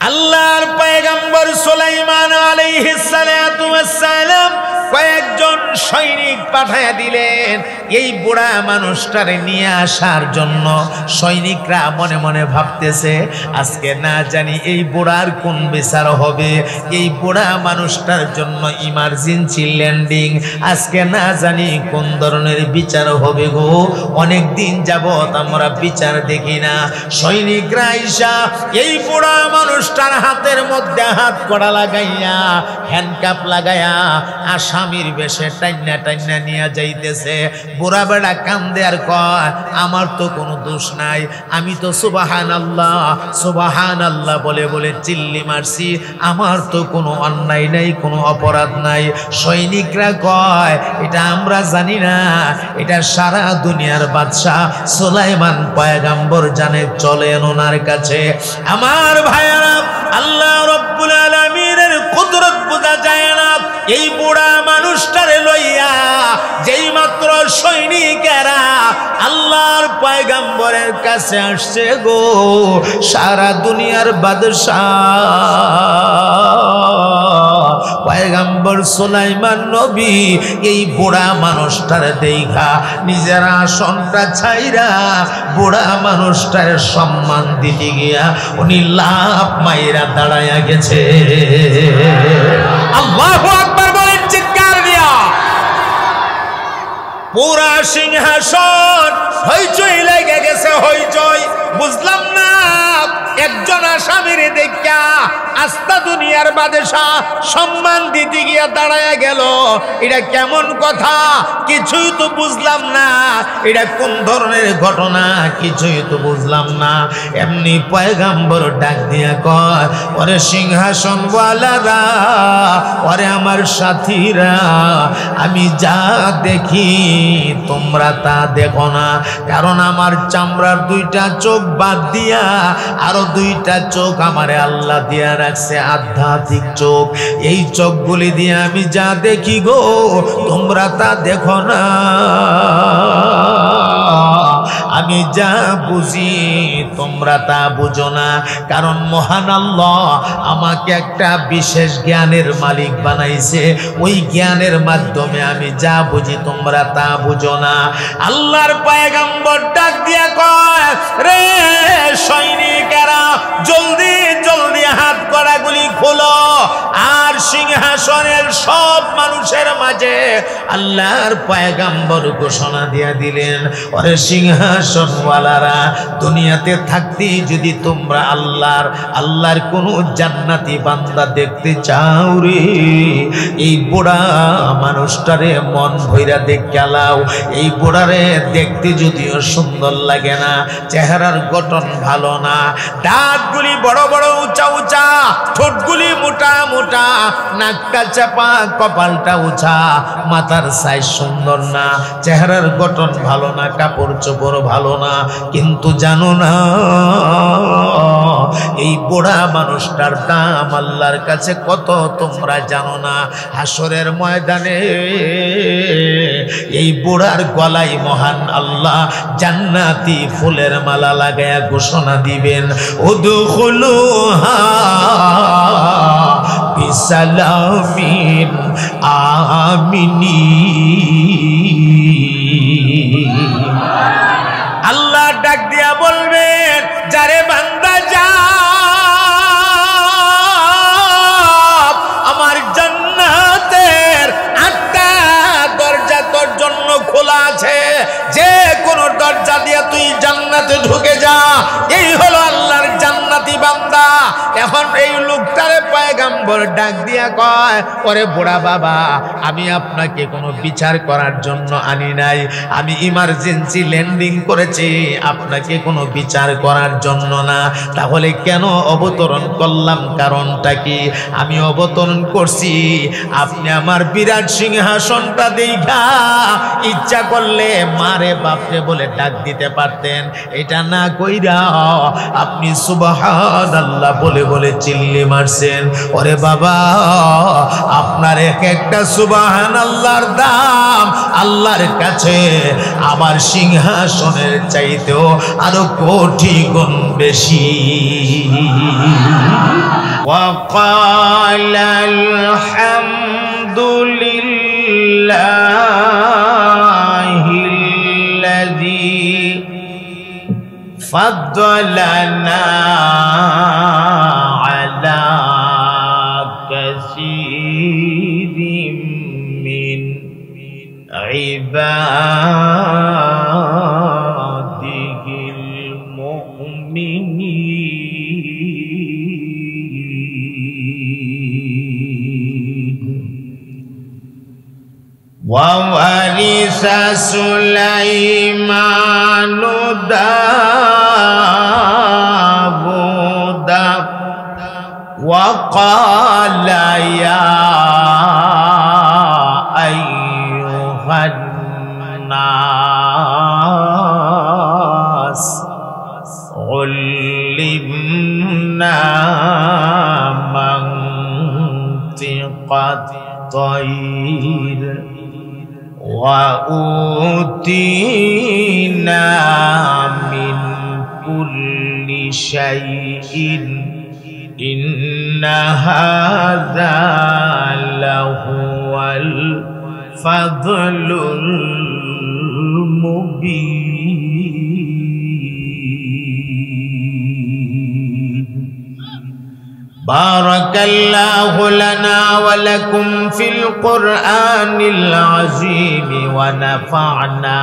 আল্লাহর পয়গম্বর সুলাইমান আলাইহিস সালাতু ওয়াস সালাম কয়েকজন সৈনিক পাঠায়া দিলেন এই বুড়া মানুষটারে নিয়ে আসার জন্য। সৈনিকরা মনে মনে ভাবতেছে আজকে না জানি এই বুড়ার কোন বিচার হবে, এই বুড়া মানুষটার জন্য ইমার্জেন্সি ল্যান্ডিং, আজকে না জানি কোন ধরনের বিচার হবে গো। অনেক দিন যাবত আমরা বিচার দেখি না। সৈনিকরা আইসা এই বুড়া মানুষটার হাতের মধ্যে হাত কড়া লাগাইয়া হ্যান্ডকাপ লাগাইয়া আসামির বেশে টাইনা টাইনা নিয়ে যাইতেছে। বুড়া বেড়া কান্দে আর কয় আমার তো কোনো দোষ নাই, আমি তো সুবহানাল্লাহ সুবহানাল্লাহ বলে বলে চিল্লি মারছি, আমার তো কোনো অন্যায় নাই, কোনো অপরাধ নাই। সৈনিকরা কয় এটা আমরা জানি না, এটা সারা দুনিয়ার বাদশাহ সুলাইমান পয়গম্বর জানে, চলেন ওনার কাছে। আমার ভাইয়ারা, আল্লাহ রব্বুল আলামিনের কুদরত বোঝা যায় না। এই বুড়া মানুষটারে লইয়া যেই মাত্র সৈনিকেরা আল্লাহর পয়গম্বরের কাছে আসছে গো, সারা দুনিয়ার বাদশাহ পয়গম্বর সুলাইমান নবী এই বুড়া মানুষটার দেখা নিজের আসনটা ছাইরা বুড়া মানুষটার সম্মান দিতে গিয়া উনি লাফ মাইরা দাঁড়াইয়া গেছে। আল্লাহু আকবার বলেন চিৎকার দিয়া। পুরা সিংহাসন হইচই লেগে গেছে, হইচই। বুঝলাম না, একজন আসামির দেখা আস্তা দুনিয়ার বাদশাহ সম্মান দিতে গিয়া দাঁড়ায়া গেল, এটা কেমন কথা? কিছুই তো বুঝলাম না, এটা কোন ধরনের ঘটনা কিছুই তো বুঝলাম না। এমনি পয়গম্বর ডাক দিয়া কয় ওরে সিংহাসনওয়ালারা, ওরে আমার সাথীরা, আমি যা দেখি তোমরা তা দেখো না, কারণ আমার চামড়ার দুইটা চোখ বাদ দিয়া আরো দুইটা চোখ আমারে আল্লাহ দিয়া রাখছে, আধ্যাত্মিক চোখ। এই চোখগুলি দিয়ে আমি যা দেখি গো, তোমরা তা দেখো না। আমি যা বুঝি তোমরা তা বুঝো না, কারণ মহান আল্লাহ আমাকে একটা বিশেষ জ্ঞানের মালিক বানাইছে, ওই জ্ঞানের মাধ্যমে আমি যা বুঝি তোমরা তা বুঝো না। আল্লাহর পয়গম্বর ডাক দিয়া কয় রে সৈনিকেরা, জলদি জলদি হাত কড়াগুলি খোলো। আর সিংহাসনের সব মানুষের মাঝে আল্লাহর পয়গম্বর ঘোষণা দিয়া দিলেন ওরে সিংহাসনওয়ালারা, দুনিয়াতে থাকতেই যদি তোমরা আল্লাহর কোন জান্নাতি বান্দা দেখতে চাও রে, এই বুড়া মানুষটারে মন ভইরা দেখে লাও। এই বুড়ারে দেখতে যদিও সুন্দর লাগে না, চেহারার গঠন ভালো না, দাঁতগুলি বড় বড় উঁচা উঁচা, ঠোঁটগুলি মোটা মোটা, নাকটা চাপা, কপালটা উঁচা, মাথার সাইজ সুন্দর না, চেহারার গঠন ভালো না, কাপড় চোপড় ভালো না। কিন্তু জানো না এই বুড়া মানুষটার দাম আল্লাহর কাছে কত তোমরা জানো না। হাসরের ময়দানে এই বুড়ার গলায় মহান আল্লাহ জান্নাতি ফুলের মালা লাগায়া ঘোষণা দিবেন উদখুলুহা বিসালামিন আমিনিন। আল্লাহ ডাক দিয়া বলবেন যারে বান্দা যা, আমার জান্নাতের 8টা দরজা তোর জন্য খোলা আছে, যে কোনো দরজা দিয়ে তুই জান্নাতে ঢুকে যা। এই হলো আল্লাহর জান্নাতি বান্দা। এখন এই লোকটারে পয়গম্বর ডাক দিয়া কয় ওরে বুড়া বাবা, আমি আপনাকে কোনো বিচার করার জন্য আনি নাই, আমি ইমার্জেন্সি ল্যান্ডিং করেছি, আপনাকে কোনো বিচার করার জন্য না। তাহলে কেন অবতরণ করলাম, কারণটা কি? আমি অবতরণ করছি আপনি আমার বিরাট সিংহাসনটা দেখা ইচ্ছা করলে মারে বাপরে বলে ডাক দিতে পারতেন, এটা না কইরা আপনি সুবহানাল্লাহ বলে বলে চিল্লি মারছেন। ওরে বাবা, আপনার এক একটা সুবহানাল্লাহর দাম আল্লাহর কাছে আমার সিংহাসনের চাইতেও আরো কোটি গুণ বেশি। وقال الحمد لله الذي فضلنا على كثير من عباده المؤمنين وورث سليمان داود وقال يا أيها الناس علمنا منطق الطير وأوتينا من كل شيء إن هذا لهو الفضل المبين. بارك الله لنا ولكم في القرآن العظيم ونفعنا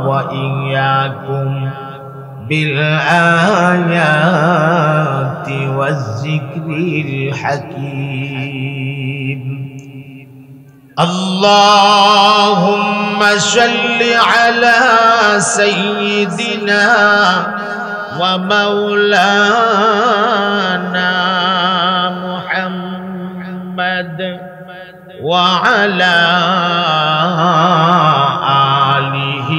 وإياكم بالآيات والذكر الحكيم. اللهم صل على سيدنا ومولانا محمد وعلى آله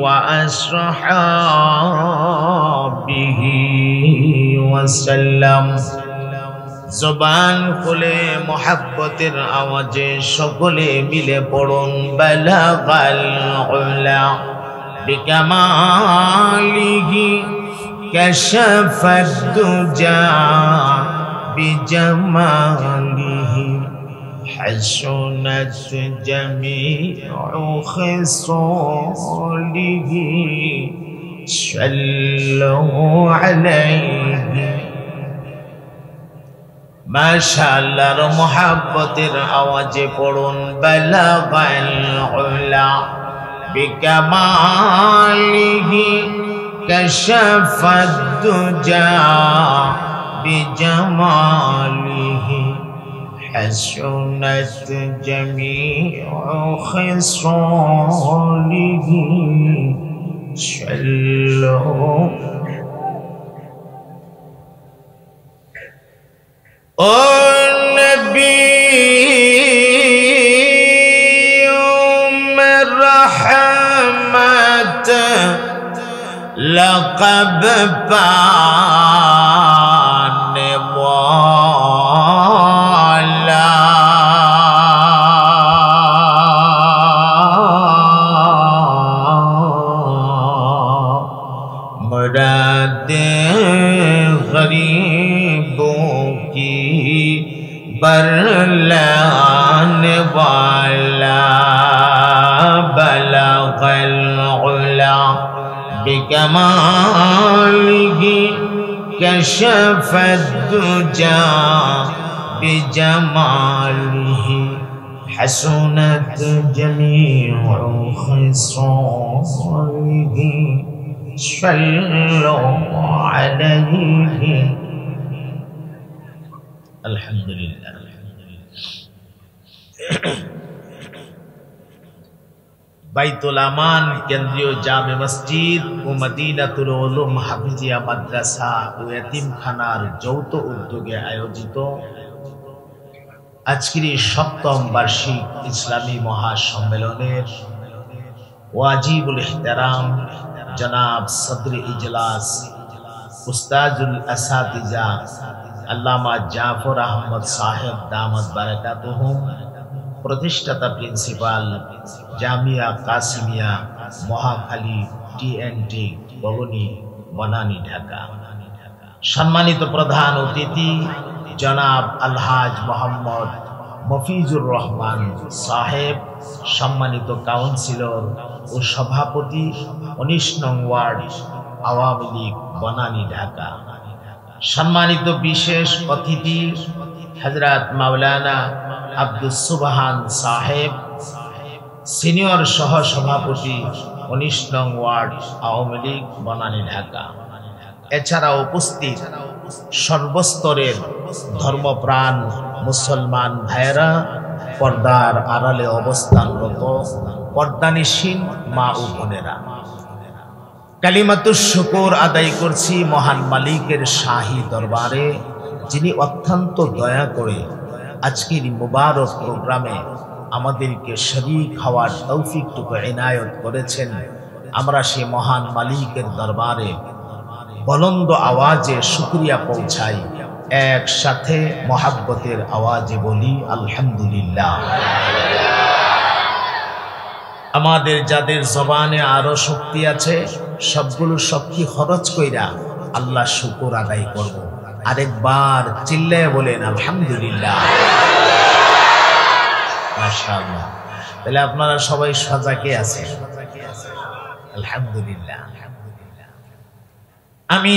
وأصحابه وسلم. জবান খুলে মোহাব্বতের আওয়াজে সকলে মিলে পড়ুন বালাগাল উলা বিকামালিহি কাশাফাদ দুজা বিজামালিহি حسنت جميع خصاله صلوا عليه. মাশাআল্লাহর মোহাব্বতের আওয়াজে পড়ুন বালাগাল উলা বিকামালিহি কাশাফাদ দুজা বিজামালিহি حسنت جميع خصاله صلوا. او نبي رحمت لقب پانے والا مراد غریبوں کی برلانے والا بلغ العلا بکمالہ کشف الدجا بجمالہ حسنت جميع خصاله صلوا عليه. الحمدللہ. বাইতুল আমান কেন্দ্রীয় জামে মসজিদ ও মদিনাতুল উলুম হাফিজিয়া মাদ্রাসা ও এতিমখানার যৌথ উদ্যোগে আয়োজিত আজকের এই ৭ম বার্ষিক ইসলামী মহাসম্মেলনের ওয়াজিবুল ইহতারাম জনাব সদর ইজলাস উস্তাজুল আসাতিজা আল্লামা জাফর আহমদ সাহেব দামাত বারাকাতুহুম, প্রতিষ্ঠাতা প্রিন্সিপাল জামিয়া কাসিমিয়া মহাখালী TNT বগনী বনানী ঢাকা, সম্মানিত প্রধান অতিথি জনাব আলহাজ মোহাম্মদ মফিজুর রহমান সাহেব, সম্মানিত কাউন্সিলর ও সভাপতি ১৯ নং ওয়ার্ড আওয়ামী লীগ বনানী ঢাকা, সম্মানিত বিশেষ অতিথি হযরত মাওলানা আব্দুস সুবহান সাহেব, সিনিয়র সহ সভাপতি ১৯ নং ওয়ার্ড আওয়ামী লীগ বনানী ঢাকা, এছাড়া উপস্থিত সর্বস্তরের ধর্মপ্রাণ মুসলমান ভাইয়েরা, পর্দার আড়ালে অবস্থানরত পর্দানিসীন মা ও বোনেরা, কালিমাতুশ শুকর আদায় করছি মহান মালিকের শাহী দরবারে, যিনি অত্যন্ত দয়া করে আজকের মুবারক প্রোগ্রামে আমাদেরকে শরীক হওয়ার তৌফিকটুকু ইনায়ত করেছেন। আমরা সেই মহান মালিকের দরবারে বলন্দ আওয়াজে শুকরিয়া পৌঁছাই, একসাথে মহাব্বতের আওয়াজে বলি আলহামদুলিল্লাহ। আমাদের যাদের জবানে আরো শক্তি আছে, সবগুলো শক্তি খরচ কইরা আল্লাহ শুকর আদায় করব। আরেকবার চিল্লায় বলেন আলহামদুলিল্লাহ। মাশাআল্লাহ। তাহলে আপনারা সবাই সজাগে আছেন, আলহামদুলিল্লাহ। আমি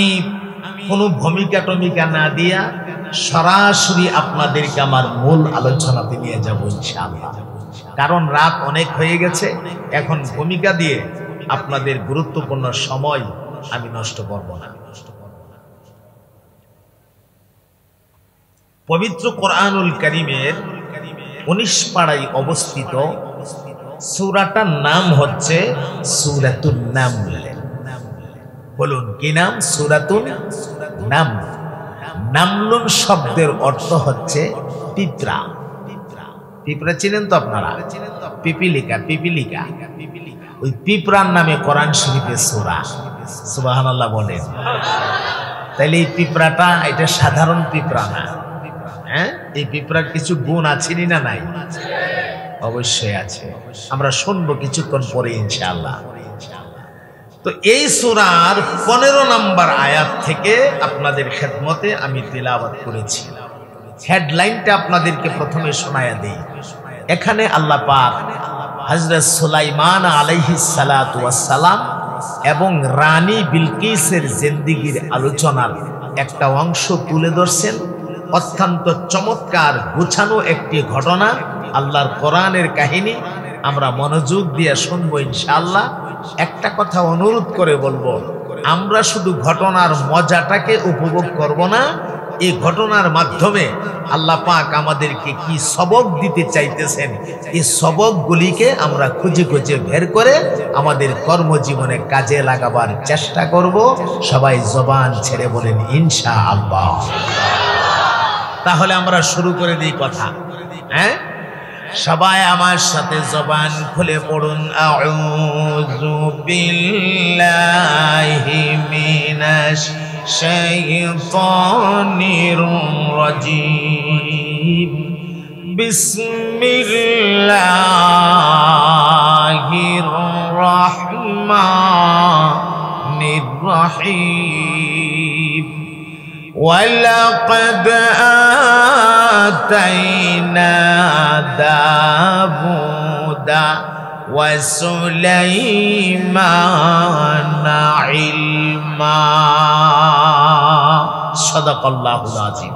কোনো ভূমিকা টমিকা না দিয়া সরাসরি আপনাদেরকে আমার মূল আলোচনাতে নিয়ে যাব ইনশাআল্লাহ। কারণ রাত অনেক হয়ে গেছে, এখন ভূমিকা দিয়ে আপনাদের গুরুত্বপূর্ণ সময় আমি নষ্ট করব না। পবিত্র কোরআনুল কারীমের ১৯ পাড়ায় অবস্থিত সূরাটার নাম হচ্ছে সূরাতুন নামল। বলুন কি নাম? সূরাতুন নামল। নামলুন শব্দের অর্থ হচ্ছে পিঁপড়া। পিঁপড়া চিনেন তো আপনারা? পিপিলিকা, পিপিলিকা। ওই পিঁপড়ার নামে কোরআন শরীফের সূরা। সুবহানাল্লাহ বলেন। তাইলে এই পিঁপড়াটা এটা সাধারণ পিঁপড়া না, হ্যাঁ? এই পিঁপড়ার কিছু গুণ আছে না নাই? অবশ্যই আছে, আমরা শুনবো কিছুক্ষণ পরে ইনশাআল্লাহ। তো এই সূরার 15 নম্বর আয়াত থেকে আপনাদের খেদমতে আমি তিলাওয়াত করেছি। হেডলাইনটা আপনাদেরকে প্রথমে শোনায়া দেই। এখানে আল্লাহ পাক হযরত সুলাইমান আলাইহিস সালাতু ওয়াস সালাম এবং রানী বিলকিসের জিন্দেগীর আলোচনার একটা অংশ তুলে ধরছেন। অত্যন্ত চমৎকার গুছানো একটি ঘটনা, আল্লাহর কোরআনের কাহিনী। আমরা মনোযোগ দিয়ে শুনবো ইনশাআল্লাহ। একটা কথা অনুরোধ করে বলবো, আমরা শুধু ঘটনার মজাটাকে উপভোগ করব না, এই ঘটনার মাধ্যমে আল্লাহ পাক আমাদেরকে কি সবক দিতে চাইতেছেন, এই সবকগুলিকে আমরা খুঁজে খুঁজে বের করে আমাদের কর্মজীবনে কাজে লাগাবার চেষ্টা করব। সবাই জবান ছেড়ে বলেন ইনশাআল্লাহ। তাহলে আমরা শুরু করে দিই কথা, হ্যাঁ? সবাই আমার সাথে জবান খুলে পড়ুন, আউযু বিল্লাহি মিনাশ শাইতানির রাজীম, বিসমিল্লাহির রাহমানির রাহিম। ওয়ালাকাদ আতাইনা দাউদা ওয়া সুলাইমানা ইলমা। সাদাকাল্লাহুল আযীম।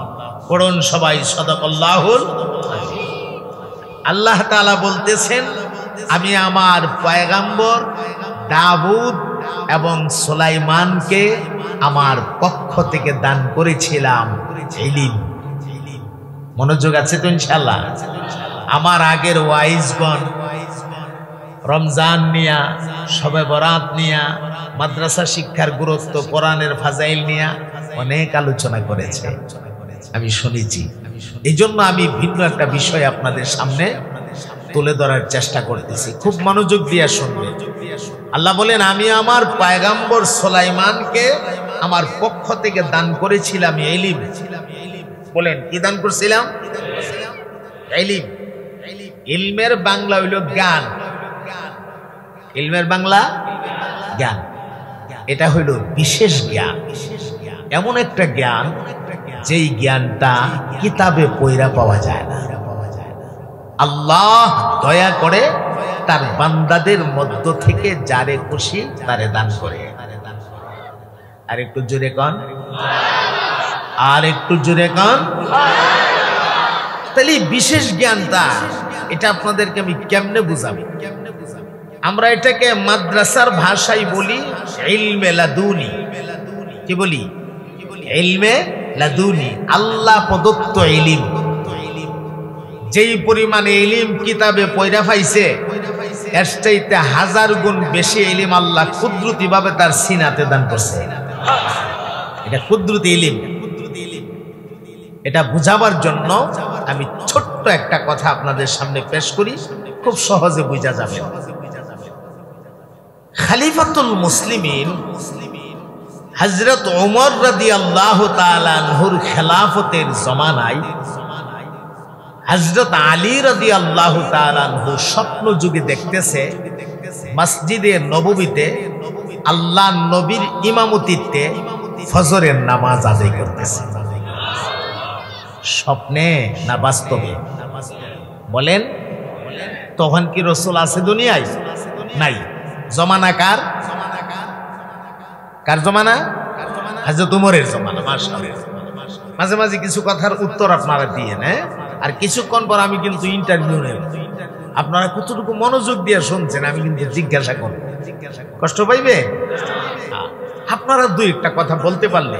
পড়ুন সবাই সাদাকাল্লাহুল আযীম। আল্লাহ তাআলা বলতেছেন, আমি আমার পয়গম্বর দাউদ এবং সুলাইমানকে আমার পক্ষ থেকে দান করেছিলাম ইলম। মনোযোগ আছে তো ইনশাআল্লাহ? আমার আগের ওয়াইজগণ রমজান নিয়া, শবে বরাত নিয়া, মাদ্রাসা শিক্ষার গুরুত্ব, কোরআনের ফাজাইল নিয়া অনেক আলোচনা করেছে, আমি শুনেছি। এই জন্য আমি ভিন্ন একটা বিষয় আপনাদের সামনে তুলে ধরার চেষ্টা করতেছি, খুব মনোযোগ দিয়ে শুনবেন। আল্লাহ বলেন, আমি আমার পয়গম্বর সুলাইমানকে আমার পক্ষ থেকে দান করেছিলাম ইলম। বলেন কি দান করেছিলাম? ইলম। ইলমের বাংলা হইল জ্ঞান। ইলমের বাংলা জ্ঞান। এটা হইল বিশেষ জ্ঞান। এমন একটা জ্ঞান যেই জ্ঞানটা কিতাবে পড়া পাওয়া যায় না। আল্লাহ দয়া করে তার বান্দাদের মধ্য থেকে যারে খুশি তারে দান করে। আর একটু জোরে কন, আর একটু জোরে কন। তাহলে বিশেষ জ্ঞানটা এটা আপনাদেরকে আমি কেমনে বুঝাবো? আমরা এটাকে মাদ্রাসার ভাষায় বলি ইলমে লাদুনি। কি বলি? ইলমে লাদুনি, আল্লাহ প্রদত্ত ইলম। যেই পরিমাণে ইলম কিতাবে পয়রা পাইছে এর চাইতে 1000 গুণ বেশি ইলম আল্লাহ কুদরতি ভাবে তার সিনাতে দান করছে। এটা কুদরতি ইলম। এটা বুঝাবার জন্য আমি ছোট্ট একটা কথা আপনাদের সামনে পেশ করি, খুব সহজে বুঝা যাবে। খলিফাতুল মুসলিমিন হযরত ওমর রাদিয়াল্লাহু তাআলা আনহুর খেলাফতের জমানায় হযরত আলী রাদিয়াল্লাহু তাআলা আনহু স্বপ্ন যুগে দেখতেছে মসজিদে নববীতে আল্লাহ নবীর ইমামতিতে ফজরের নামাজ আদায় করতেছে। স্বপ্নে না বাস্তবে? বলেন, তখন কি রাসূল আছে দুনিয়ায়? নাই। জমানা কার? কার জমানা? হযরত ওমরের জমানা। মাশাআল্লাহ। মাঝে মাঝে কিছু কথার উত্তর আপনারা দিয়ে না, আর কিছুক্ষণ পর আমি কিন্তু ইন্টারভিউ নেব। আপনারা কতটুকু মনোযোগ দিয়ে শুনছেন আমি কিন্তু জিজ্ঞাসা করব। কষ্ট পাইবে? আপনারা দুই একটা কথা বলতে পারলে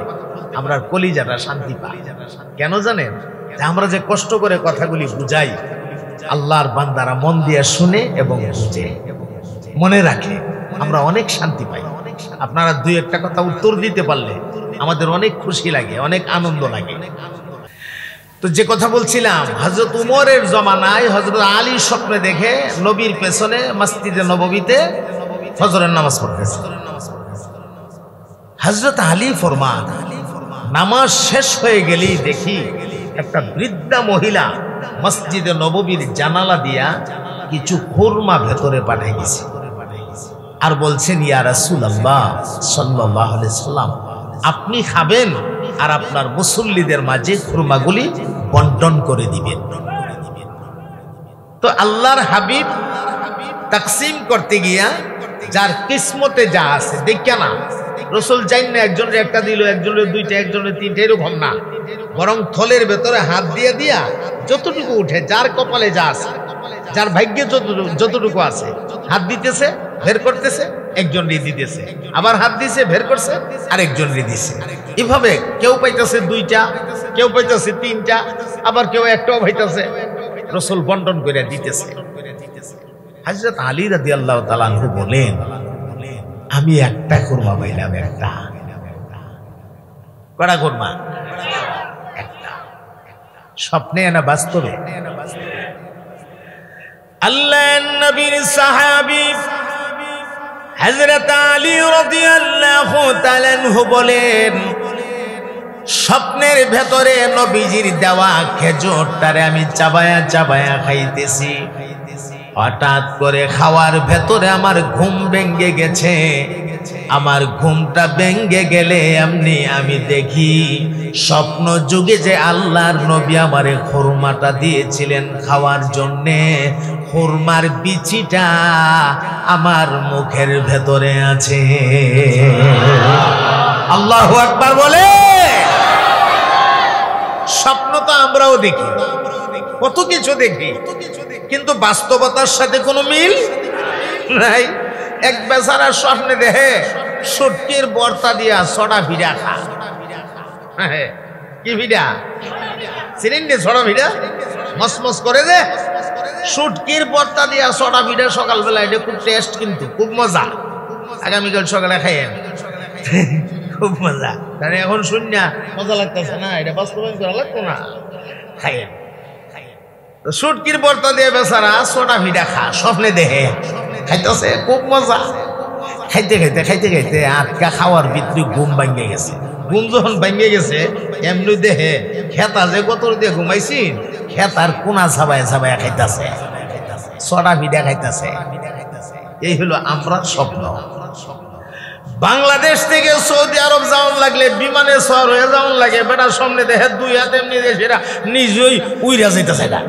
আমরা কলিজাটা শান্তি পাই। কেন জানেন? আমরা যে কষ্ট করে কথাগুলি বুঝাই, আল্লাহর বান্দারা মন দিয়ে শুনে এবং বুঝে মনে রাখে, আমরা অনেক শান্তি পাই। আপনারা দুই একটা কথা উত্তর দিতে পারলে আমাদের অনেক খুশি লাগে, অনেক আনন্দ লাগে। তো যে কথা বলছিলাম, হযরত উমরের জমানায় হযরত আলী স্বপ্নে দেখে নবীর পেছনে মসজিদে নববীতে ফজরের নামাজ পড়তেছে। হযরত আলী ফরমান, নামাজ শেষ হয়ে গেলেই দেখি একটা বৃদ্ধা মহিলা মসজিদে নববীর জানালা দিয়া কিছু খুরমা ভেতরে পাঠিয়ে গেছে আর বলছেন, ইয়া রাসূলুল্লাহ সাল্লাল্লাহু আলাইহি সাল্লাম, আপনি খাবেন আর আপনার মুসল্লিদের মাঝে খুরমাগুলি বন্টন করে দিবেন। তো আল্লাহর হাবিব তাকসিম করতে গিয়া যার কিসমতে যা আছে দেখা না, রাসূল জানেন না একজনের একটা দিল, একজনের দুইটা, একজনের তিনটা, এরকম না, বরং থলের ভেতরে হাত দিয়ে দিয়া যতটুকু উঠে, যার কপালে যা আছে, যার ভাগ্যে যতটুকু আছে, হাত দিতেছে, বের করতেছে, একজনই দিতেছে, আবার হাত দিছে, বের করছে, আরেকজনই দিছে। এভাবে কেউ পাইতেছে দুইটা, কেউ পাইতেছে তিনটা, আবার কেউ একটাও পাইতেছে। রাসূল বন্টন করে দিতেছে। হযরত আলী রাদিয়াল্লাহু তাআলা আনহু বলেন, আমি একটা খুরমা পাইলাম। একটা কড়া খুরমা? একটা। স্বপ্নে না বাস্তবে? আল্লাহর নবীর সাহাবী হযরত আলী রাদিয়াল্লাহু তাআলা আনহু বলেন, স্বপ্নের ভেতরে নবীজির দেওয়া খেজুরটারে আমি চাবায়া চাবায়া খাইতেছি। হঠাৎ করে খাওয়ার ভেতরে আমার ঘুম ভেঙে গেছে। আমার ঘুমটা ভেঙে গেলে এমনি আমি দেখি স্বপ্ন যুগে যে আল্লাহর নবী আমারে খুরমাটা দিয়েছিলেন খাওয়ার জন্যে, খুরমার বিচিটা আমার মুখের ভেতরে আছে। আল্লাহু আকবার বলে। স্বপ্ন তো আমরাও দেখি, কত কিছু দেখি, কিন্তু বাস্তবতার সাথে কোনো মিল নাই। এক বেচারা স্বপ্নে দেখে শুটকির বর্তা দিয়া ছড়া ভিড়া খা। কি ভিড়া? চিনেন নি? ছড়া ভিড়া মসমস করে যে শুটকির বর্তা দিয়া ছড়া ভিড়া সকালবেলা, এটা খুব টেস্ট, কিন্তু খুব মজা। আগামীকাল সকালে খাইয়েন, খুব মজা। তাহলে এখন শূন্য মজা লাগতেছে না, এটা বাস্তবায়ন করা লাগতো না, খাইয়েন। শুটকির বর্তা দিয়ে বেচারা সোডা ভিডা খা, স্বপ্নে দেহে খাইতেছে, খুব মজা। খাইতে খাইতে খাইতে খাইতে আটকা খাওয়ার ভিতরে ঘুম ভাঙিয়ে গেছে। ঘুম যখন ভাঙিয়ে গেছে এমনি দেহে খেতা যে কত দিয়ে ঘুমাইছি, খেতার কোনা ছাবায় ছাবায় খাইতেছে, সোডা ভিডা খাইতেছে। এই হলো আমরা স্বপ্ন। বাংলাদেশ থেকে সৌদি আরব যাওয়ার লাগলে বিমানে সওয়ার হয়ে যাওয়ার লাগে, বেটা সামনে দেখে দুই হাতে এমনি সেটা নিজেই উইরা যাইতেছে না।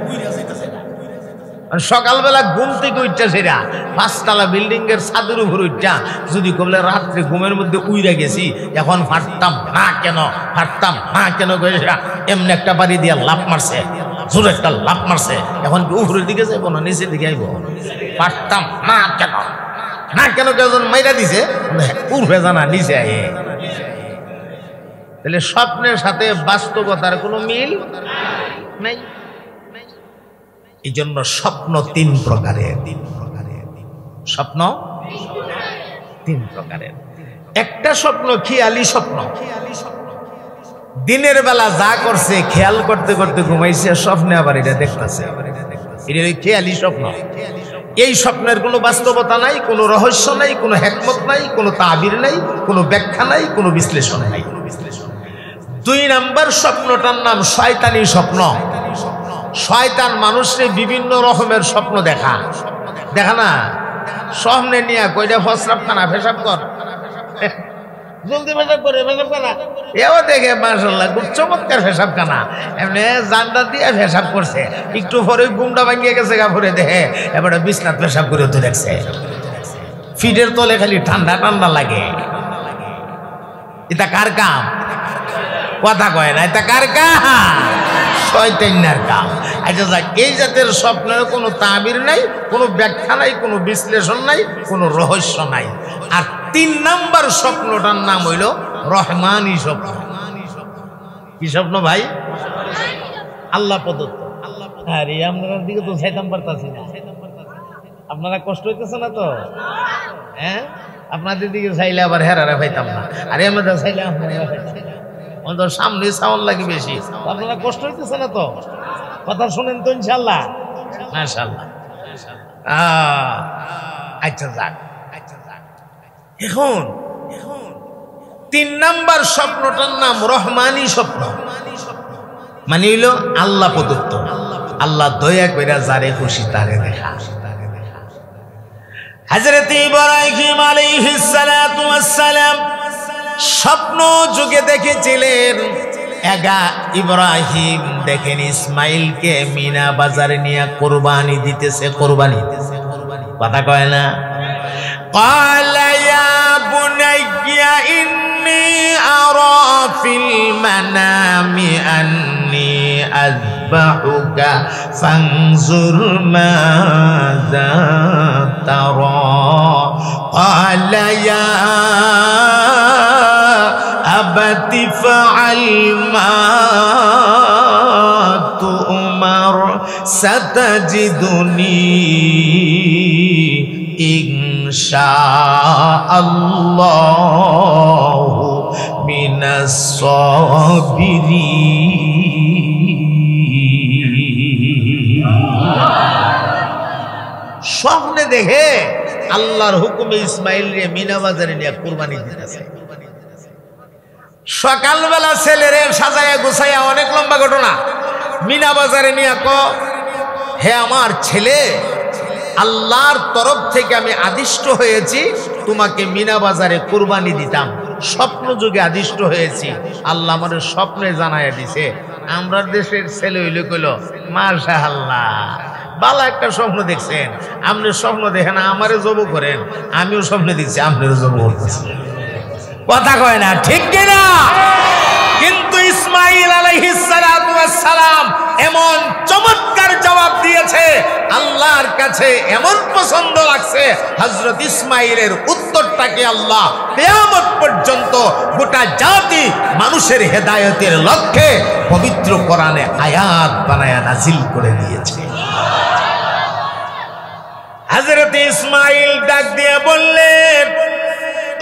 সকালবেলা ঘুম থেকে উঠছে সেটা 5 তলা বিল্ডিং এর ছাদের উপর উঠা যদি কবলে রাত্রে ঘুমের মধ্যে উইরা গেছি, এখন ফাটতাম না কেন, ফাটতাম না কেন করে সেটা এমনি একটা বাড়ি দিয়া লাফ মারছে, জোরে একটা লাফ মারছে, এখন কি উপরের দিকে যাইব না নিচের দিকে আইব? ফাটতাম না কেন, না কেন কেজন মাইরা দিছে, উঠবে জানা নিচে আয়ে। তাহলে স্বপ্নের সাথে বাস্তবতার কোনো মিল নাই। এই জন্য স্বপ্ন 3 প্রকারের। স্বপ্ন 3 প্রকারের। একটা স্বপ্ন খেয়ালি স্বপ্ন, দিনের বেলা যা করছে খেয়াল করতে করতে ঘুমাইছে, স্বপ্নে আবার এটা দেখতেছে, এটা খেয়ালি স্বপ্ন। এই স্বপ্নের কোনো বাস্তবতা নাই, কোনো রহস্য নাই, কোনো হিকমত নাই, কোনো তাবির নাই, কোনো ব্যাখ্যা নাই, কোনো বিশ্লেষণ নাই। 2 নাম্বার স্বপ্নটার নাম শয়তানি স্বপ্ন। শয়তান মানুষকে বিভিন্ন রকমের স্বপ্ন দেখা না, স্বপ্নে নিয়ে কইটা ফসরাব খানা পেশাব কর, জলদি পেশাব করে পেশাব খানা, এও দেখে মাশাআল্লাহ খুব চমৎকার পেশাব খানা, এমনি জানলা দিয়ে পেশাব করছে, একটু পরে ঘুমটা ভাঙিয়ে গেছে, গা ভরে দেখে এবারে বিছনাত পেশাব করে তো দেখছে, ফিটের তলে খালি ঠান্ডা ঠান্ডা লাগে। এটা কার কাম? কথা কয় না, এটা কার কাম? শয়তানের কাম। আচ্ছা যাক, এই জাতের স্বপ্নের কোনো তাবির নাই, কোনো ব্যাখ্যা নাই, কোনো বিশ্লেষণ নাই, কোনো রহস্য নাই। আর 3 নাম্বার স্বপ্নটার নাম হইল রহমানি স্বপ্ন। কি স্বপ্ন ভাই? আল্লাহ প্রদত্ত। আরে আপনার দিকে তো যাইতাম পারতাছি না, আপনারা কষ্ট হইতেছে না তো? হ্যাঁ, আপনাদের দিকে চাইলে আবার হেরারে পাইতাম না, আরে আমাদের চাইলে আপনারা আমাদের সামনে সাউন্ড লাগে বেশি, আপনারা কষ্ট হইতেছে না তো? কথা শুনেন তো ইনশাল্লাহ? মাশাআল্লাহ। আচ্ছা যাক, এখন 3 নাম্বার স্বপ্নটার নাম রহমানি স্বপ্ন, মানে হইল আল্লাহ প্রদত্ত, আল্লাহ দয়া কইরা যারে খুশি তারে দেখা। হযরত ইব্রাহিম আলাইহিস সালাতু ওয়াস সালাম স্বপ্ন যুগে দেখেছিলেন, ইব্রাহিম দেখেন ইসমাইলকে মিনা বাজারে নিয়ে কোরবানি দিতেছে, কোরবানি কথা কয় না? ক্বালা ইয়া বুনাইয়া ইন্নী আরা ফিল মানামি আন্নী আযবাহুকা ফানজুর মাযা তারা। ক্বালা ইয়া আবাতি ফাআল মা তুমার সাতাজিদুনি ইনশাআল্লাহু মিনাস সাবিরিন। স্বপ্নে দেখে আল্লাহর হুকুমে ইসমাইল রে মিনা বাজারে নিয়ে কুরবানি দিতেছে। সকালবেলা ছেলেরে সাজায়া গুছাইয়া, অনেক লম্বা ঘটনা, মিনা বাজারে নিয়ে হে আমার ছেলে, আল্লাহর তরফ থেকে আমি আদিষ্ট হয়েছি তোমাকে মিনা বাজারে কুরবানি দিতাম, স্বপ্ন যুগে আদিষ্ট হয়েছি, আল্লাহ আমার স্বপ্নে জানাইয়া দিছে। আমরা দেশের ছেলে হইলে কইল মাশাআল্লাহ ভালো একটা স্বপ্ন দেখছেন, আপনি স্বপ্ন দেখেন আমারে জব করেন, আমিও স্বপ্নে দেখছি আপনারও জব করতেছি, কথা কয় না ঠিক কিনা? কিন্তু ইসমাইল আলাইহিস সালাতু ওয়াস সালাম এমন চমৎকার জবাব দিয়েছে, আল্লাহর কাছে এমন পছন্দ লাগছে, হযরত ইসমাইলের উত্তরটাকে আল্লাহ কিয়ামত পর্যন্ত গোটা জাতি মানুষের হেদায়েতের লক্ষ্যে পবিত্র কোরআনে আয়াত বানায়া নাজিল করে দিয়েছে। হযরত ইসমাইল ডাক দিয়ে বললেন,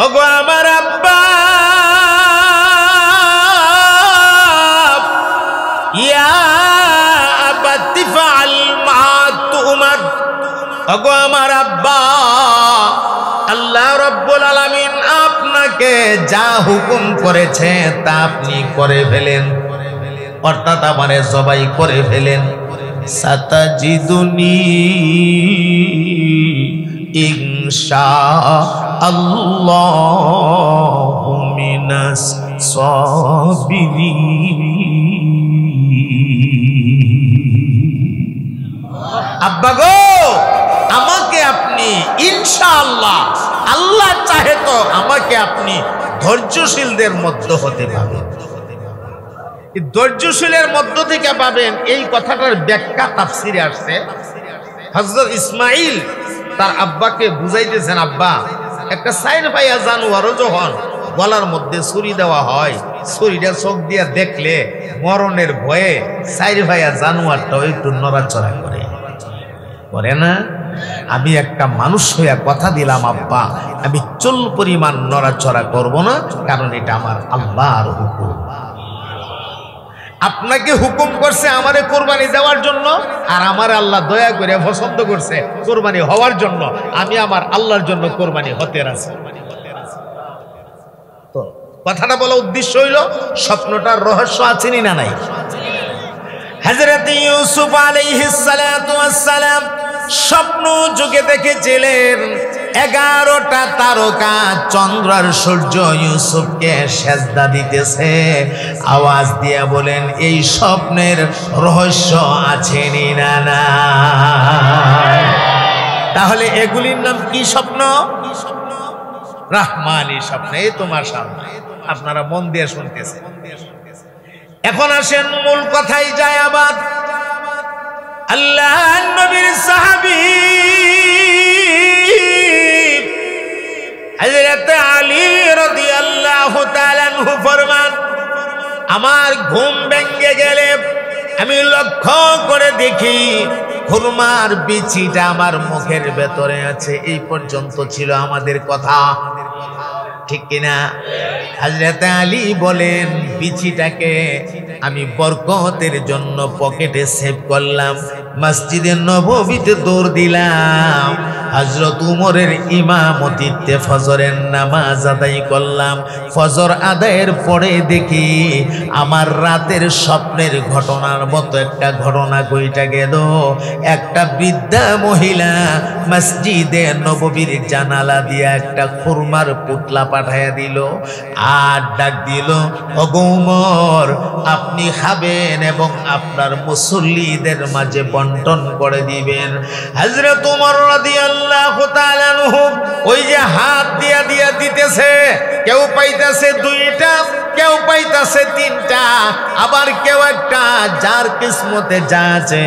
ওগো আমার আব্বা, ইয়া আবাতি ফাআল মা তুমার, ওগো আমার আব্বা, আল্লাহ রাব্বুল আলামিন আপনাকে যা হুকুম করেছে তা আপনি করে ফেলেন, অর্থাৎ আমারে জবাই করে ফেলেন। সাতাজিদুনি ইনশাআল্লাহু মিনাস সাবিরিন। আব্বা গো, আমাকে আপনি ইনশাআল্লাহ, আল্লাহ চাহে তো আমাকে আপনি ধৈর্যশীলদের মধ্যে হতে পাবেন। ধৈর্যশীলের মধ্য থেকে পাবেন, এই কথাটার ব্যাখ্যা তাফসিরে আসছে। হযরত ইসমাইল তার আব্বাকে বুঝাইতেছেন, আব্বা একটা সাইর ভাইয়া জানোয়ারও যখন গলার মধ্যে ছুরি দেওয়া হয়, ছুরিটা চোখ দিয়ে দেখলে মরণের ভয়ে সাইর ভাইয়া জানোয়ারটাও একটু নড়াচড়া করে না? আমি একটা মানুষ হইয়া কথা দিলাম আব্বা, আমি চুল পরিমাণ নড়াচড়া করব না, কারণ এটা আমার আল্লাহর হুকুম। আপনাকে হুকুম করছে আমারে কোরবানি দেওয়ার জন্য, আর আমার আল্লাহ দয়া করে পছন্দ করছে কোরবানি হওয়ার জন্য। আমি আমার আল্লাহর জন্য কোরবানি হতে রাজি। তো কথাটা বলা উদ্দেশ্য হইল, স্বপ্নটার রহস্য আছেনি না নাই? হযরত ইউসুফ আলাইহিস সালাতু ওয়াস সালাম স্বপ্ন যুগে দেখেছিলেন 11টা তারকা চন্দ্র আর সূর্য ইউসুফকে সেজদা দিতেছে। আওয়াজ দিয়ে বলেন, এই স্বপ্নের রহস্য আছে না না? তাহলে এগুলির নাম কি স্বপ্ন? রাহমানি স্বপ্ন। এই তোমার সামনে, আপনারা মন দিয়ে শুনতেছেন। এখন আসেন মূল কথাই যায়। আবার আল্লাহ নবীর সাহাবী হযরত আলী রাদিয়াল্লাহু তাআলা আনহু ফরমান, আমার ঘুম ভেঙে গেলে আমি লক্ষ্য করে দেখি খুরমার বিচিটা আমার মুখের ভেতরে আছে। এই পর্যন্ত ছিল আমাদের কথা, ঠিক কিনা? হযরত আলী বলেন, বিচিটাকে আমি বরকতের জন্য পকেটে সেভ করলাম, মসজিদে নববীতে দৌড় দিলাম, হযরত উমরের ইমামতিতে ফজরের নামাজ আদায় করলাম। ফজর আদায়ের পরে দেখি আমার রাতের স্বপ্নের ঘটনার মতো একটা ঘটনা কইটা গেল। একটা বৃদ্ধা মহিলা মসজিদে নববীর জানালা দিয়ে একটা খুরমার পুতলা পাঠাইয়া দিল, আর ডাক দিল, ওগো উমর, আপনি খাবেন এবং আপনার মুসল্লিদের মাঝে বন্টন করে দিবেন। হযরত উমর রাদিয়াল্লাহু তাআলা আনহু ওই যে হাত দিয়া দিতেছে, কেউ পাইতেছে 2টা, কেউ পাইতেছে 3টা, আবার কেউ একটা, যার কিসমতে যা আছে।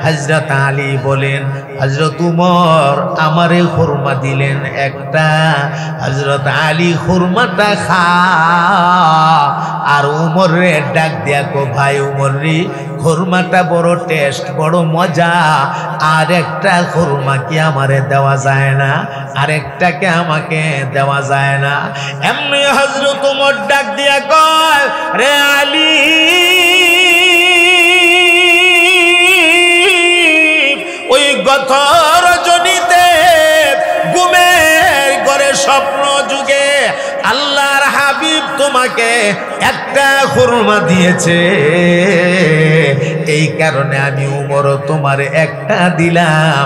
হযরত আলী বলেন, হযরত উমর আমারে খুরমা দিলেন একটা। হযরত আলী খুরমাটা খা, আর উমর রে ডাক দিয়া কো, ভাই উমর রে, খুরমাটা বড় টেস্ট, বড় মজা, আর একটা খুরমা কি আমারে দেওয়া যায় না? আরেকটাকে আমাকে দেওয়া যায় না? এমনি হযরত উমর ডাক দিয়া কয়, রে আলী, ওই গত রজনীতে ঘুমের ঘরে স্বপ্ন যুগে আল্লাহর হাবিব তোমাকে একটা খুরমা দিয়েছে, এই কারণে আমি উমর তোমার একটা দিলাম।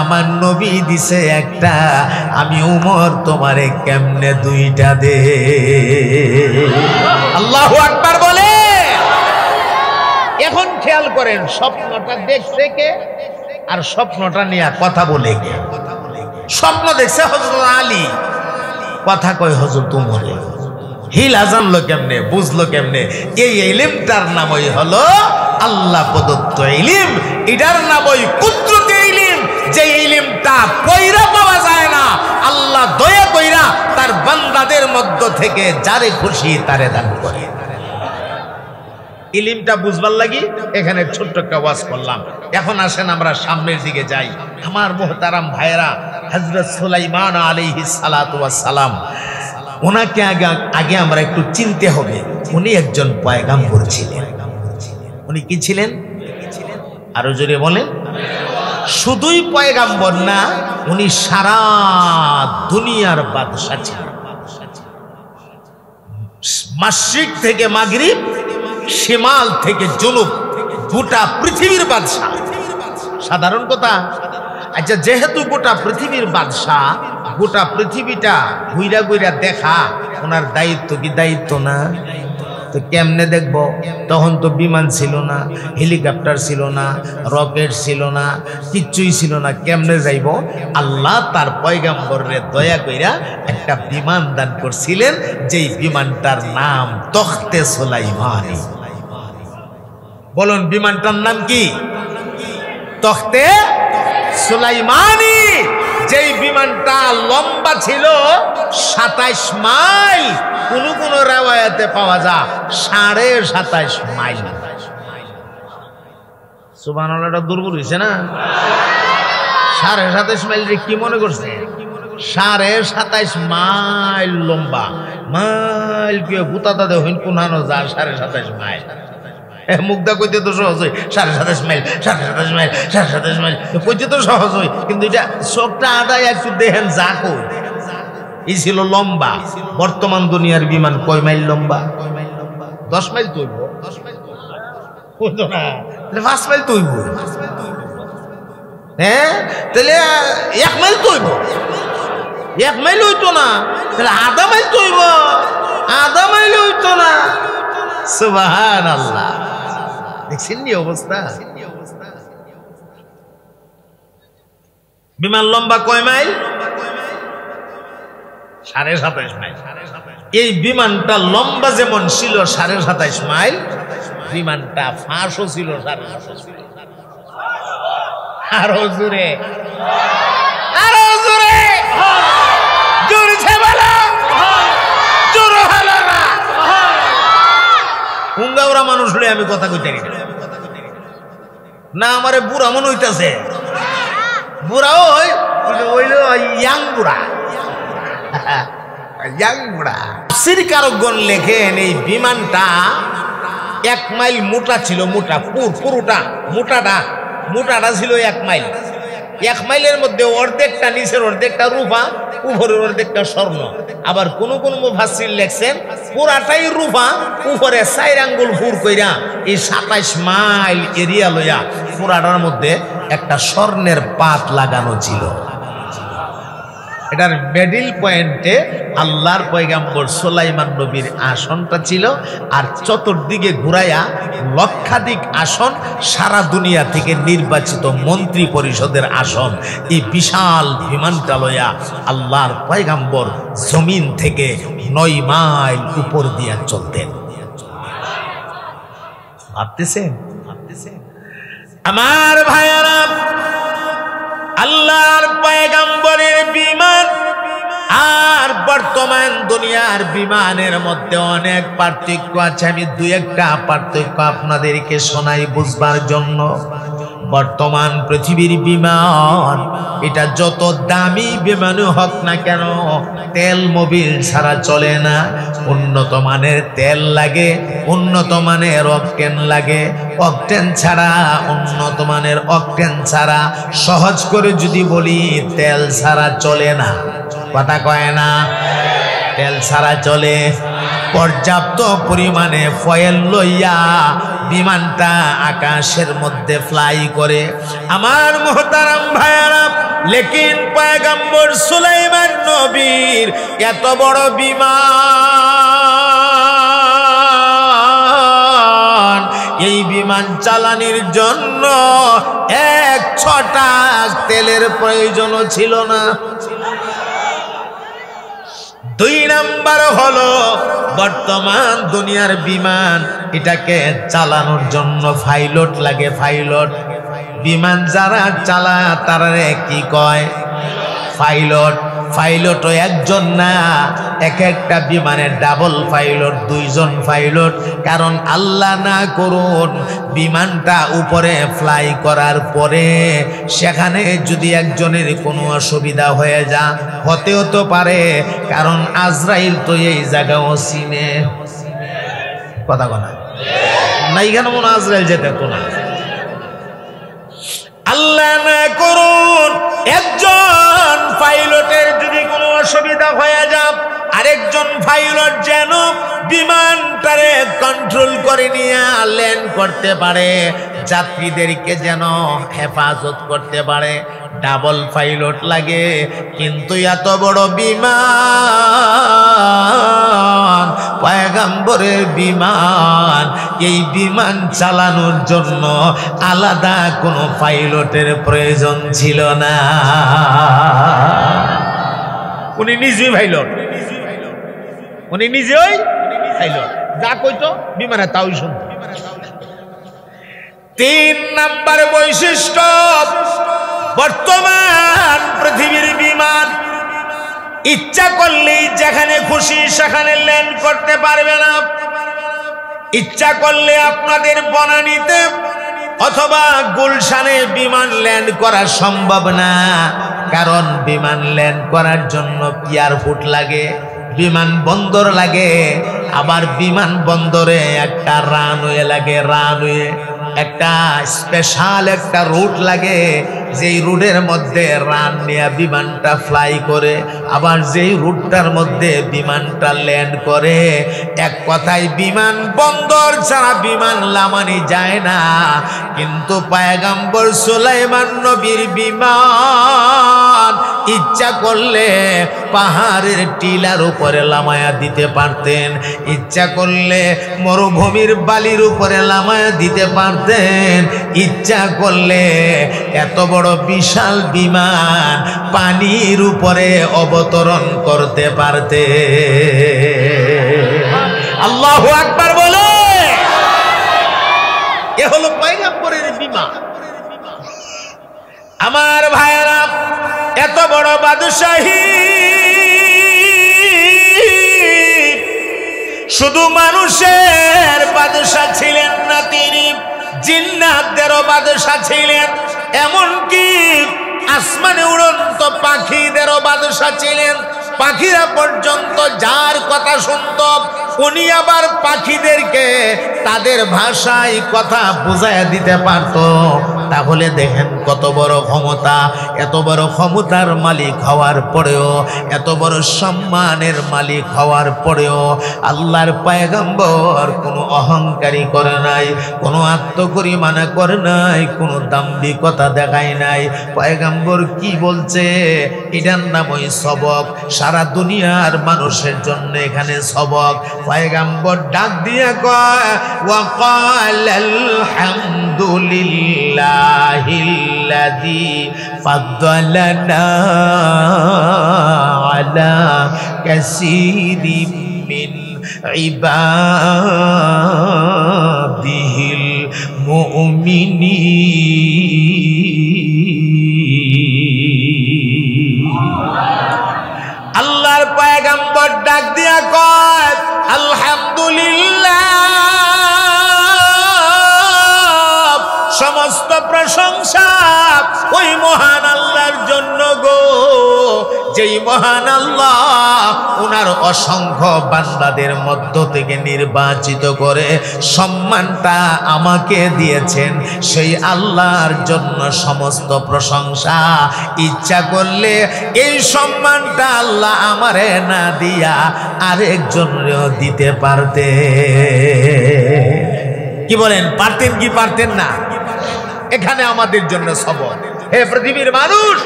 আমার নবী দিছে একটা, আমি উমর তোমারে কেমনে 2টা দে? আল্লাহু আকবার বলে। এখন খেয়াল করেন, স্বপ্নটা দেখছে কে আর স্বপ্নটা নিয়ে কথা বলে কে? স্বপ্ন দেখছে হযরত আলী, কথা কয় হযরত উমরে। হিলা জানলো কেমনে, বুঝলো কেমনে? এই ইলমটার নামই হলো আল্লাহ প্রদত্ত ইলম। এটার নামই কুদরতি ইলম, যে ইলমটা কইরা পাওয়া যায় না। আল্লাহ দয়া কইরা তার বান্দাদের মধ্য থেকে যারে খুশি তারে দান করে। ইলমটা বুঝবার লাগি এখানে ছোট্ট একটা ওয়াজ করলাম। এখন আসেন আমরা সামনের দিকে যাই। আমার মুহতারাম ভাইরা, হযরত সুলাইমান আলাইহিস সালাতু ওয়াস সালাম, ওনাকে আগে আমরা একটু চিনতে হবে। উনি একজন পয়গাম্বর ছিলেন। উনি কি ছিলেন? আরো জোরে বলেন। শুধুই পয়গাম্বর না, উনি সারা দুনিয়ার বাদশা ছিলেন। মাশরিক থেকে মাগরিব, শিমাল থেকে জুনুব, গোটা পৃথিবীর বাদশা। সাধারণ কথা, আচ্ছা, যেহেতু গোটা পৃথিবীর বাদশাহ, গোটা পৃথিবীটা ঘুইরা ঘুইরা দেখা ওনার দায়িত্ব কি দায়িত্ব না? তো কেমনে দেখবো? তখন তো বিমান ছিল না, হেলিকপ্টার ছিল না, রকেট ছিল না, কিচ্ছুই ছিল না। কেমনে যাইব? আল্লাহ তার পয়গম্বরে দয়া কইরা একটা বিমান দান করছিলেন, যেই বিমানটার নাম তখতে সুলাইমানি। বলুন বিমানটার নাম কি? তখতে সুলাইমানি। যেই বিমানটা লম্বা ছিল ২৭ মাইল, কোন কোন রিওয়ায়াতে পাওয়া যায় ২৭.৫ মাইল। সুবহানাল্লাহটা দুর্বল হইছে না? ২৭.৫ মাইল রে কি মনে করছে? ২৭.৫ মাইল লম্বা। মাইল কি গুতাতা দে হইন কোনানো যা ২৭.৫ মাইল। মুগ্ধা কইতে তো সহজ হয়, ২৭.৫ মাইল, ২৭.৫ মাইল, ২৭.৫ মাইল কইতে তো সহজ হয়, কিন্তু এটা চোখটা আদায় একটু দেখেন যা কই। এই ছিল লম্বা। বর্তমান দুনিয়ার বিমান কয় মাইল লম্বা? ১০ মাইল তৈব, ৫ মাইল তৈব। হ্যাঁ, তাহলে ১ মাইল তৈব, ১ মাইল হইতো না, তাহলে আধা মাইল তৈব, আধা মাইল হইতো না। সুবহানাল্লাহ, দেখছেন নি অবস্থা? বিমান লম্বা কয় মাইল? ২৭.৫ মাইল। এই বিমানটা লম্বা যেমন ছিল ২৭.৫ মাইল, বিমানটা ফাঁসও ছিল ২৭.৫ মাইল। আরো জোরে, আরো জোরে, জোরছে বলো, জোর হলো না। হুঙ্গাওরা মানুষ হলে আমি কথা কইতে না, আমারে বুড়া মনে হইতাছে। বুড়াও হইল ইয়াং বুড়া, ইয়াং বুড়া। তাফসীর কারকগণ লেখেন এই বিমানটা ১ মাইল মোটা ছিল, মোটা পুরোটা মোটাটা ছিল ১ মাইল। ১ মাইলের মধ্যে অর্ধেকটা নিচের অর্ধেকটা রূপা, উপরের অর্ধেকটা স্বর্ণ। আবার কোন কোন মুফাসসির লেখছেন পুরাটাই রূপা, উপরে ৪ আঙ্গুল ফুর কইরা এই ২৭ মাইল এরিয়া লইয়া পুরাটার মধ্যে একটা স্বর্ণের পাত লাগানো ছিল। এটার মিডল পয়েন্টে আল্লাহর পয়গম্বর সুলাইমান নবীর আসনটা ছিল, আর চতুর্দিকে ঘুরাইয়া লক্ষাধিক আসন, সারা দুনিয়া থেকে নির্বাচিত মন্ত্রী পরিষদের আসন। এই বিশাল বিমানটা লইয়া আল্লাহর পয়গম্বর জমিন থেকে ৯ মাইল উপর দিয়া চলতেন। ভাবতেছেন আমার ভাইয়ারা, আল্লাহর পয়গম্বরের বিমান আর বর্তমান দুনিয়ার বিমানের মধ্যে অনেক পার্থক্য আছে। আমি দুই একটা পার্থক্য আপনাদেরকে শোনাই বুঝবার জন্য। বর্তমান পৃথিবীর বিমান, এটা যত দামি বিমানই হোক না কেন, তেল মোবিল ছাড়া চলে না। উন্নত মানের তেল লাগে, উন্নত মানের অকটেন লাগে। অকটেন ছাড়া, উন্নত মানের অকটেন ছাড়া, সহজ করে যদি বলি তেল ছাড়া চলে না। কথা কয় না? তেল ছাড়া চলে। পর্যাপ্ত পরিমাণে ফয়েল লইয়া বিমানটা আকাশের মধ্যে ফ্লাই করে। আমার মুহতারাম ভাইয়ারা, লেকিন পয়গম্বর সুলাইমান নবীর এত বড় বিমান, এই বিমান চালানির জন্য ১ ছটা তেলের প্রয়োজনও ছিল না। ২ নাম্বার হলো বর্তমান দুনিয়ার বিমান, এটাকে চালানোর জন্য পাইলট লাগে। পাইলট, বিমান যারা চালায় তারা কি কয়? পাইলট। পাইলটও একজন না, এক একটা বিমানের ডাবল পাইলট, ২ জন পাইলট। কারণ আল্লাহ না করুন বিমানটা উপরে ফ্লাই করার পরে সেখানে যদি একজনের কোনো অসুবিধা হয়ে যা, হতেও তো পারে, কারণ আজরাইল তো এই জায়গাও চিনে। কথা বলা না, এখানে মনে আজরাইল যেতে তো না। আল্লাহ না করুন একজন পাইলটের যদি কোনো অসুবিধা হয়ে যায়, আরেকজন পাইলট যেন বিমানটারে কন্ট্রোল করে নিয়ে ল্যান্ড করতে পারে। যাত্রীদেরকে যেন হেফাজত করতে পারে, ডাবল পাইলট লাগে। কিন্তু এত বড় বিমান, পয়গম্বরের বিমান, এই বিমান চালানোর জন্য আলাদা কোনো পাইলটের প্রয়োজন ছিল না। উনি নিজেই পাইলট, উনি নিজেই পাইলট, যা কইতো বিমানে তাই শুনতো। 3 নাম্বার বৈশিষ্ট্য, বর্তমান পৃথিবীর বিমান ইচ্ছা করলেই যেখানে খুশি সেখানে ল্যান্ড করতে পারবে না। ইচ্ছা করলে আপনাদের বনানীতে অথবা গুলশানে বিমান ল্যান্ড করা সম্ভব না, কারণ বিমান ল্যান্ড করার জন্য এয়ারপোর্ট লাগে, বিমান বন্দর লাগে, আবার বিমান বন্দরে একটা রানওয়ে লাগে, রানওয়ে একটা স্পেশাল একটা রুট লাগে, যেই রুটের মধ্যে রান নিয়ে বিমানটা ফ্লাই করে, আবার যেই রুটটার মধ্যে বিমানটা ল্যান্ড করে। এক কথায় বিমান বন্দর ছাড়া বিমান লামানি যায় না। কিন্তু পয়গম্বর সুলাইমান নবীর বিমান ইচ্ছা করলে পাহাড়ের টিলার উপরে লামায়া দিতে পারতেন, ইচ্ছা করলে মরুভূমির বালির উপরে লামায়া দিতে পারতেন, ইচ্ছা করলে এত বড় বিশাল বিমান পানির উপরে অবতরণ করতে পারতে। আল্লাহু আকবার বলে। এ হলো পয়গম্বরের বিমান। আমার ভাইরা, এত বড় বাদশাহী শুধু মানুষের বাদশা ছিলেন না, তিনি জিন্নাতদেরও বাদশা ছিলেন, এমনকি আসমানে উড়ন্ত পাখিদেরও বাদশা ছিলেন। পাখিরা পর্যন্ত যার কথা শুনত, উনি আবার পাখিদেরকে তাদের ভাষায় কথা বুঝাইয়া দিতে পারত। তাহলে দেখেন কত বড় ক্ষমতা। এত বড় ক্ষমতার মালিক হওয়ার পরেও, এত বড় সম্মানের মালিক হওয়ার পরেও আল্লাহর পয়গম্বর কোনো অহংকারী করে নাই, কোনো আত্মগরিমানা করে নাই, কোনো দাম্ভিকতা দেখায় নাই। পয়গম্বর কি বলছে এটার নামই সবক, সারা দুনিয়ার মানুষের জন্য এখানে সবক। পয়গম্বর ডাক দিয়া কয়, ওয়াকালাল হামদুলিল্লাহিল্লাযী ফাদ্দালানা আলা কাসীরিম মিন ইবাদিহিল মুমিনিন। আল্লাহর পয়গম্বর ডাক দিয়া কয়, আলহামদুলিল্লাহ, সমস্ত প্রশংসা ওই মহান আল্লাহর জন্য গো, যেই মহান আল্লাহ ওনার অসংখ্য বান্দাদের মধ্য থেকে নির্বাচিত করে সম্মানটা আমাকে দিয়েছেন। সেই আল্লাহর জন্য সমস্ত প্রশংসা। ইচ্ছা করলে এই সম্মানটা আল্লাহ আমারে না দিয়া আরেকজনেরও দিতে পারতে। কি বলেন, পারতেন কি পারতেন না? এখানে আমাদের জন্য সবক। হে পৃথিবীর মানুষ,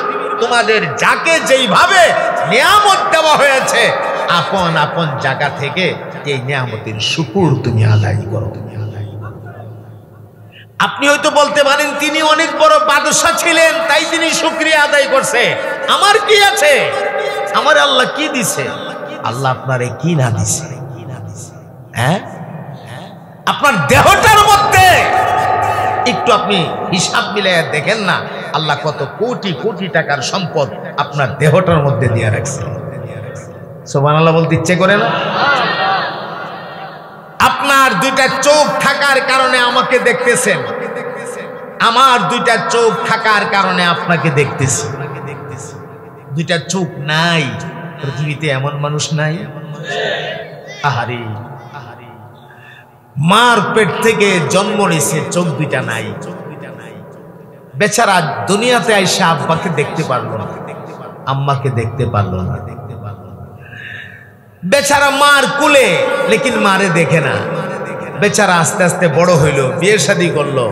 তোমাদের যাকে যেইভাবে নিয়ামত দেওয়া হয়েছে, আপন আপন জায়গা থেকে এই নিয়ামতের শুকর তুমি আদায় করো। আপনি হয়তো বলতে পারেন তিনি অনেক বড় বাদশা ছিলেন তাই তিনি শুকরিয়া আদায় করছে। আমার কি আছে? আমার আল্লাহ কি দিছে? আল্লাহ আপনারে কি না দিছে? হ্যাঁ, আপনার দেহটার মধ্যে একটু আপনি হিসাব মিলাইয়া দেখেন না, আল্লাহ কত কোটি কোটি টাকার সম্পদ আপনার দেহটার মধ্যে দিয়ে রাখছে। সুবহানাল্লাহ বলতে ইচ্ছে করে না? আপনার দুইটা চোখ থাকার কারণে আমাকে দেখতেছেন, আমার দুইটা চোখ থাকার কারণে আপনাকে দেখতেছি। দুইটা চোখ নাই পৃথিবীতে এমন মানুষ নাই? আহারে, মার পেট থেকে জন্ম নিয়েছে, চোখ দুইটা নাই। বেচারা দুনিয়াতে আইসা আব্বাকে দেখতে পারলো না, আম্মাকে দেখতে পারলো না। বেচারা মার কুলে, লেকিন মারে দেখে না। বেচারা আস্তে আস্তে বড় হইল, বিয়ে শাদী করলো,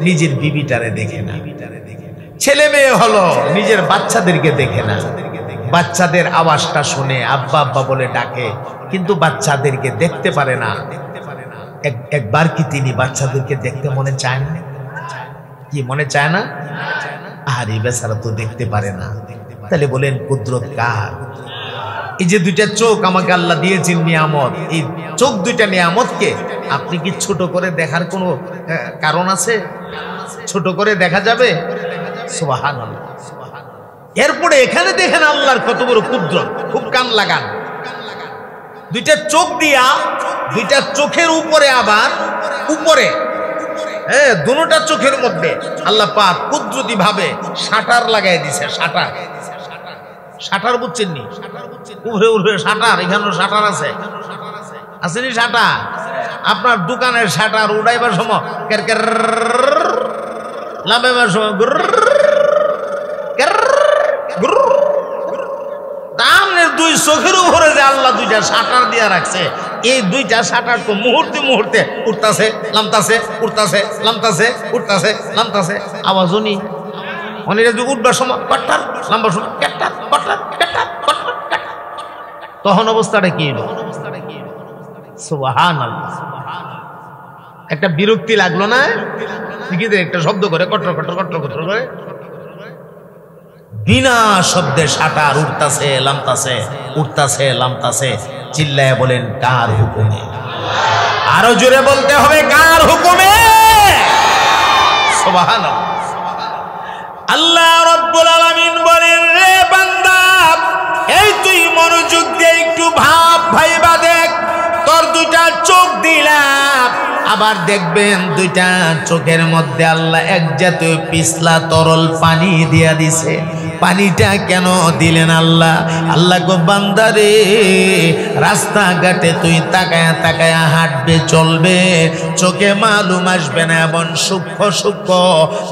নিজের বিবিটারে দেখে না। ছেলে মেয়ে হলো, নিজের বাচ্চাদেরকে দেখে না। বাচ্চাদের আওয়াজটা শুনে আব্বা আব্বা বলে ডাকে, কিন্তু বাচ্চাদেরকে দেখতে পারে না। একবার কি তিনি বাচ্চাদেরকে দেখতে মনে চায় না? কি মনে চায় না? আরে বেচারা তো দেখতে পারে না। তাহলে বলেন কুদরত কার? এই যে দুইটা চোখ আমাকে আল্লাহ দিয়েছেন নিয়ামত, এই চোখ দুইটা নিয়ামতকে আপনি কি ছোট করে দেখার কোনো কারণ আছে? ছোট করে দেখা যাবে? সুবহানাল্লাহ। এরপরে এখানে দেখেন আল্লাহর কত বড় কুদরত, খুব কান লাগান। দুইটা চোখ দিয়া, দুইটা চোখের উপরে আবার উপরে, হ্যাঁ, দুটোটা চোখের মধ্যে আল্লাহ পাক কুদরতি ভাবে শাটার লাগাই দিছে। শাটার, শাটার বুঝছেন নি? উপরে উপরে শাটার, এখানেও শাটার আছে, আসেনি শাটার? আপনার দোকানের শাটার উড়াইবার সময় কের কের, লাগাইবার সময় গুর কের গুর। তার দুই চোখের উপরে যে আল্লাহ দুইটা শাটার দিয়া রাখছে, এই দুইটা শাটার তো মুহূর্তে মুহূর্তে উঠতাছে নামতাছে, উঠতাছে নামতাছে, উঠতাছে নামতাছে, আওয়াজও নেই। মানে যদি উঠবার সময় কট্টার, নামবার সময় কেট্টার কট্টার কেট্টার কট্টার কেট্টার, তখন অবস্থাটা কি হলো? সুবহানাল্লাহ। একটা বিরক্তি লাগলো না? একটা শব্দ করে কট্টর কট্টর কট্টর কট্টর করে বিনা শব্দে শাটার উঠতাছে লামতাছে, উঠতাছে লামতাছে। চিল্লায় বলেন কার হুকুমে? আরো জোরে বলতে হবে কার হুকুমে? সুবহানাল্লাহ। আল্লাহ রাব্বুল আলামিন বলেন, রে বান্দা, এই তুই মনোযোগ দিয়ে একটু ভাব, ভাইবা দেখ। তোর দুইটা চোখ দিলাম, আবার দেখবেন দুইটা চোখের মধ্যে আল্লাহ এক জাতীয় পিছলা তরল পানি দিয়া দিছে। পানিটা কেন দিলেন আল্লাহ? আল্লাহ গো বান্দারে, রাস্তাঘাটে তুই তাকায়া তাকায়া হাঁটবে, চলবে, চোখে মালুম আসবে না এমন সূক্ষ্ম সূক্ষ্ম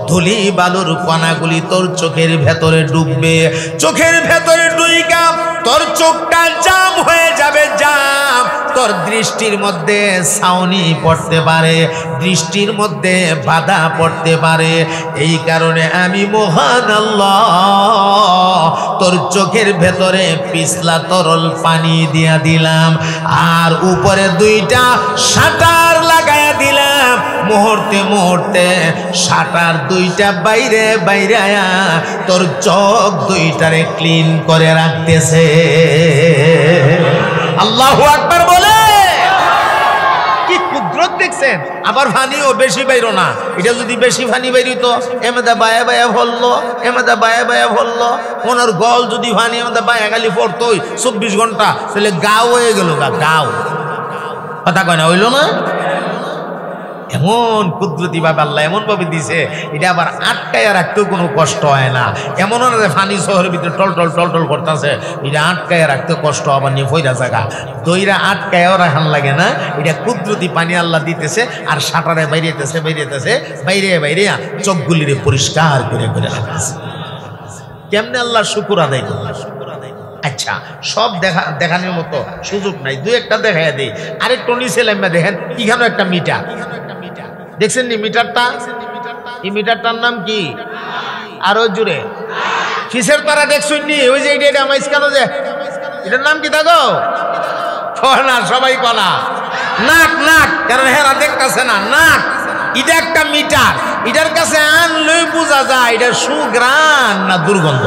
ধুলি বালুর কণাগুলি তোর চোখের ভেতরে ডুববে। চোখের ভেতরে ডুইকা তোর চোখটা জাম হয়ে যাবে, জাম। তোর দৃষ্টির মধ্যে ছাউনি পড়তে পারে, দৃষ্টির মধ্যে বাধা পড়তে পারে। এই কারণে আমি মহান আল্লাহ তোর চোখের ভেতরে পিছলা তরল পানি দিয়া দিলাম, আর উপরে দুইটা শাটার লাগায়া দিলাম। মুহূর্তে মুহূর্তে শাটার দুইটা বাইরে বাইরে তোর চোখ দুইটারে ক্লিন করে রাখতেছে। আল্লাহু আকবার বলে। কি কুদরত দেখছেন? আবার পানিও বেশি বাইরো না। এটা যদি বেশি পানি বাইরিত, এমেদা বায়া বায়া ভরলো, এমেদা বায়া বায়া ভরলো, ওনার গল যদি পানি এমেদা বায়া গালি পড়তোই 24 ঘন্টা, তাহলে গাও হয়ে গেল। গাও কথা কয় না, হইল না? এমন কুদরতি ভাবে আল্লাহ এমন ভাবে দিছে, এটা আবার আটকায়া রাখতেও কোনো কষ্ট হয় না। এমন না যে ফানি শহরের ভিতরে টল টল টল টল করতেছে, এটা আটকায়া রাখতে কষ্ট, আবার নিয়ে ফইরা জায়গা দইরা আটকায়াও রাখান লাগে না। এটা কুদরতি পানি আল্লাহ দিতেছে, আর সাঁটারে বাইরেতেছে বাইরেতেছে, বাইরে বাইরে চোখগুলিরে পরিষ্কার করে করে রাখতেছে। কেমনে আল্লাহ শুকুর আদায় করবে? আচ্ছা, সব দেখানোর মতো সুযোগ নাই, দুই একটা দেখাইয়া দেই। আরেকটু নিচে লাইমা দেখেন, এখানে একটা মিটার দেখছেন নি? মিটারটা, এই মিটারটার নাম কি? আরো জুড়ে কিসের তারা দেখছেন নি? ওই যে এটা আমার ইসকানো, যে এটার নাম কি থাকো না? সবাই কলা নাক, নাক, কারণ হেরা দেখতেছে না। নাক, এটা একটা মিটার। এটার কাছে আনলেই বোঝা যায় এটা সুগ্রাণ না দুর্গন্ধ।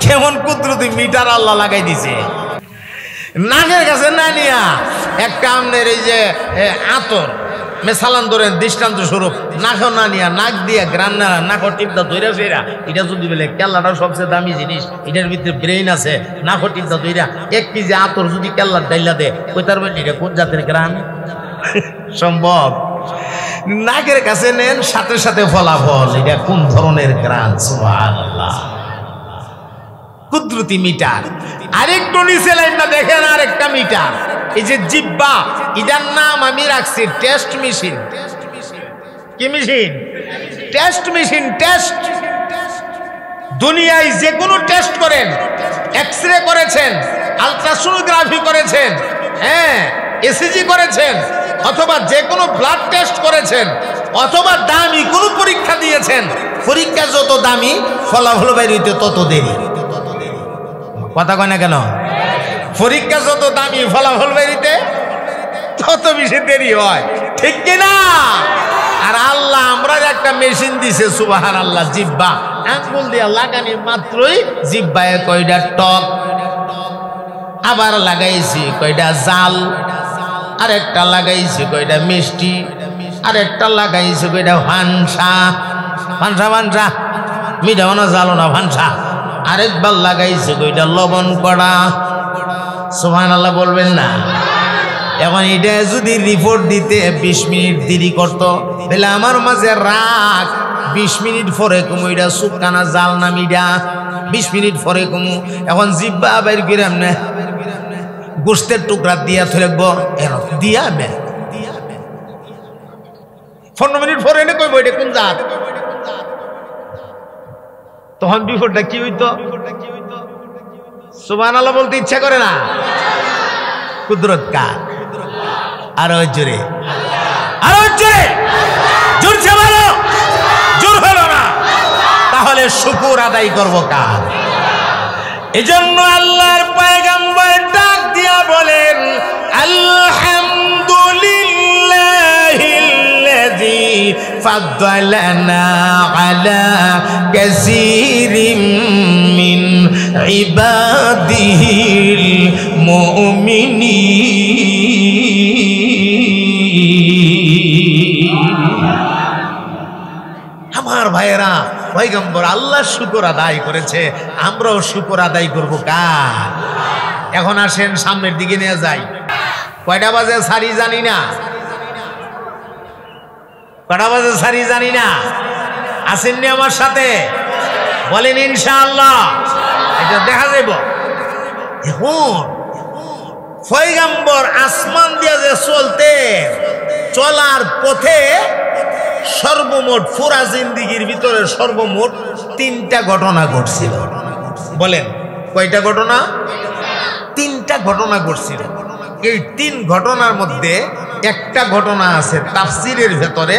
কেমন কুদরতি মিটার আল্লাহ লাগাই দিছে নাকের কাছে না নিয়া। একটা আমাদের এই যে আতর মেসালান ধরেন দৃষ্টান্ত স্বরূপ, নাকও না নিয়া নাক দিয়া গ্রান না, নাকর টিপটা ধৈরা ফেরা। এটা যদি বলে কেল্লাটাও সবচেয়ে দামি জিনিস, এটার ভিতরে ব্রেইন আছে, নাকর টিপটা ধৈরা 1 কেজি আতর যদি কেল্লার ডাইলা দেয়, কই তার বলেন এটা কোন জাতের গ্রান? সম্ভব? নাকের কাছে নেন, সাথে সাথে ফলাফল এটা কোন ধরনের গ্রান। সুবহানাল্লাহ। কুদরতি মিটার। আরেকটু নিচে লাইনটা দেখেন, আরেকটা মিটার। এই যে জিব্বা, এটার নাম আমি রাখছি টেস্ট মেশিন। কি মেশিন? Test machine. টেস্ট, দুনিয়ায় যে কোনো টেস্ট করেন, এক্সরে করেছেন, আলট্রাসোনোগ্রাফি করেছেন, হ্যাঁ, এসিজি করেছেন, অথবা যে কোনো ব্লাড টেস্ট করেছেন অথবা দামি কোনো পরীক্ষা দিয়েছেন, পরীক্ষা যত দামি ফলাফল বের হইতে তত দেরি। কথা কয় না কেন? পরীক্ষা যত দামি ফলাফল বের হইতে তত বেশি দেরি হয়, ঠিক কিনা? আর আল্লাহ আমরা একটা মেশিন দিছে, সুবহানাল্লাহ, জিহ্বা, আঙ্গুল দিয়া লাগানি মাত্রই জিহ্বায় কয়টা টক, আবার লাগাইছি কয়টা জাল, আরেকটা লাগাইছি কয়টা মিষ্টি, আরেকটা লাগাইছি কয়টা ভানসা, ভানসা ভানসা, মিঠাও না জালো না ভানসা, আরেকবার লাগাইছি কয়টা লবণ কড়া। সুবহানাল্লাহ বলবেন না? এখন এটা যদি রিপোর্ট দিতে 20 মিনিট দেরি করতো, তাহলে আমার মাঝে রাগ, 20 মিনিট পরে কমু এটা সুকানা জাল না মিডা, 20 মিনিট পরে কমু। এখন জিব্বা বাইর করে আমনে গোস্তের টুকরা দিয়া থইব দিয়া বে 15 মিনিট পরে এনে কইব এটা কোন জাত, তখন বিপদটা কি হইতো? সুবহানাল্লাহ বলতে ইচ্ছা করে না? কুদরত কার? আরো জোরে, আরো জোরে, জোরছে বলো, জোর হলো না, তাহলে শুকর আদায় করবো কার? এজন্য আল্লাহর পয়গম্বর ডাক দিয়া বলেন, আলহামদুলিল্লাহিল্লাযী ফাদ্দালানা আলা কাসীরিম মিন ইবাদিহিল মুমিনিন। আমার ভাইয়েরা, পয়গম্বর আল্লাহ শুকর আদায় করেছে, আমরাও শুকর আদায় করবো কার? এখন আসেন সামনের দিকে নিয়ে যাই। কয়টা বাজে সারি জানি না, কয়টা বাজে সারি জানি না, আসেননি আমার সাথে? বলেন ইনশাআল্লাহ, এটা দেখা যাইব। এখন পয়গম্বর আসমান দিয়ে যে চলতেন, চলার পথে সর্বমোট পুরা জিন্দিগির ভিতরে সর্বমোট 3টা ঘটনা ঘটছিল। বলেন কয়টা ঘটনা? 3টা ঘটনা ঘটছিল। এই 3 ঘটনার মধ্যে একটা ঘটনা আছে তাফসীরের ভেতরে,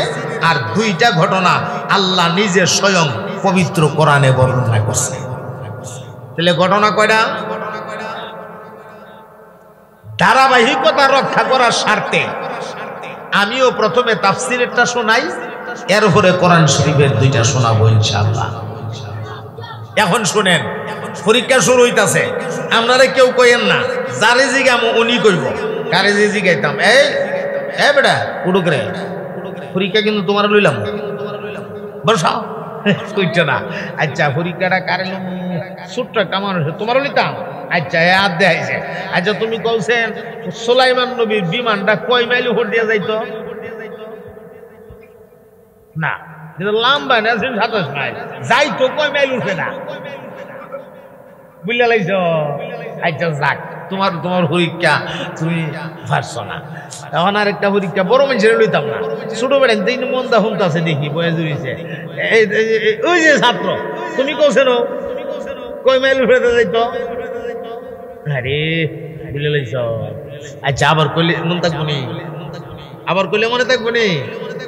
আর 2টা ঘটনা আল্লাহ নিজে স্বয়ং পবিত্র কোরআনে বর্ণনা করছে। তাহলে ঘটনা কয়টা? ধারাবাহিকতা রক্ষা করার স্বার্থে আমিও প্রথমে তাফসীরেরটা শোনাই, এর উপরে কোরআন শরীফের 2টা শোনাবো ইনশাআল্লাহ। এখন শুনেন, পরীক্ষা শুরু হইতাছে, আপনারা কেউ কইেন না, যারে জিগামো উনি কইব। কারে যে জিগাইতাম, এই বেটা উড়ুক রে, পরীক্ষা কিন্তু তোমার লইলাম, বসাও কইটা না। আচ্ছা পরীক্ষাটা কারে ছোট্ট একটা মানুষ, তোমারও লিতাম। আচ্ছা হাত দেখাইছে। আচ্ছা তুমি কইছেন সুলাইমান নবীর বিমানটা কয় মাইল উপর দিয়ে যাইতো? না, লম্বা না, 27 মাইল যাইতো, কয় মাইল উঠে না, বুঝলে লাইছ? আচ্ছা যাক, তোমার পরীক্ষা তুমি পারছো না। এখন আরেকটা পরীক্ষা বড় মানুষের লইতাম না, ছোট বেড়েন তিন মন্দা হুমতাছে দেখি বয়স হয়েছে, ওই যে ছাত্র তুমি কৌছেন কয় মাইল উঠে যাইতো? আরে বুঝলে লাইছ? আচ্ছা আবার কইলে মন থাকবো নি, আবার কইলে মনে থাকবো নি,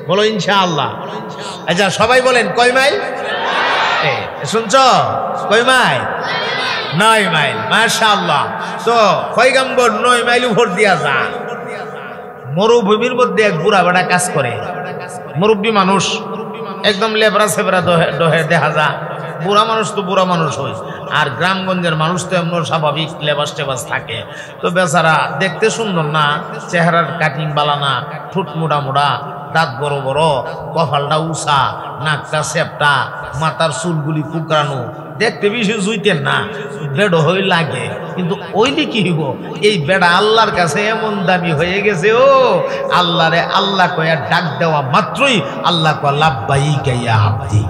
বলো ইনশাআল্লাহ। আচ্ছা সবাই বলেন কয় মাইল? শুনছ কয় মাইল? 9 মাইল। মাশাআল্লাহ। তো পয়গম্বর 9 মাইল উপর দিয়া যা। মরুভূমির মধ্যে এক বুড়া বেড়া কাজ করে, মুরব্বী মানুষ, একদম লেবরা সেবরা দহে দেখা যা। বুড়া মানুষ তো বুড়া মানুষ হয়, আর গ্রামগঞ্জের মানুষ তো এমন স্বাভাবিক লেবাস টেবাস থাকে। তো বেচারা দেখতে সুন্দর না, চেহারার কাটিং বালানা, ঠোঁট মোড়া মোড়া, দাঁত বড় বড়, কপালটা উঁচা, নাকটা সেপটা, মাথার চুলগুলি কুকরানো, দেখতে বেশি জুইতেন না, বেড়ো হয়ে লাগে। কিন্তু ওইলি কি হইব, এই বেড়া আল্লাহর কাছে এমন দামি হয়ে গেছে, ও আল্লাহরে আল্লাহ কয়া ডাক দেওয়া মাত্রই আল্লাহ কয়া লাব্বাইকা ইয়া আবদি।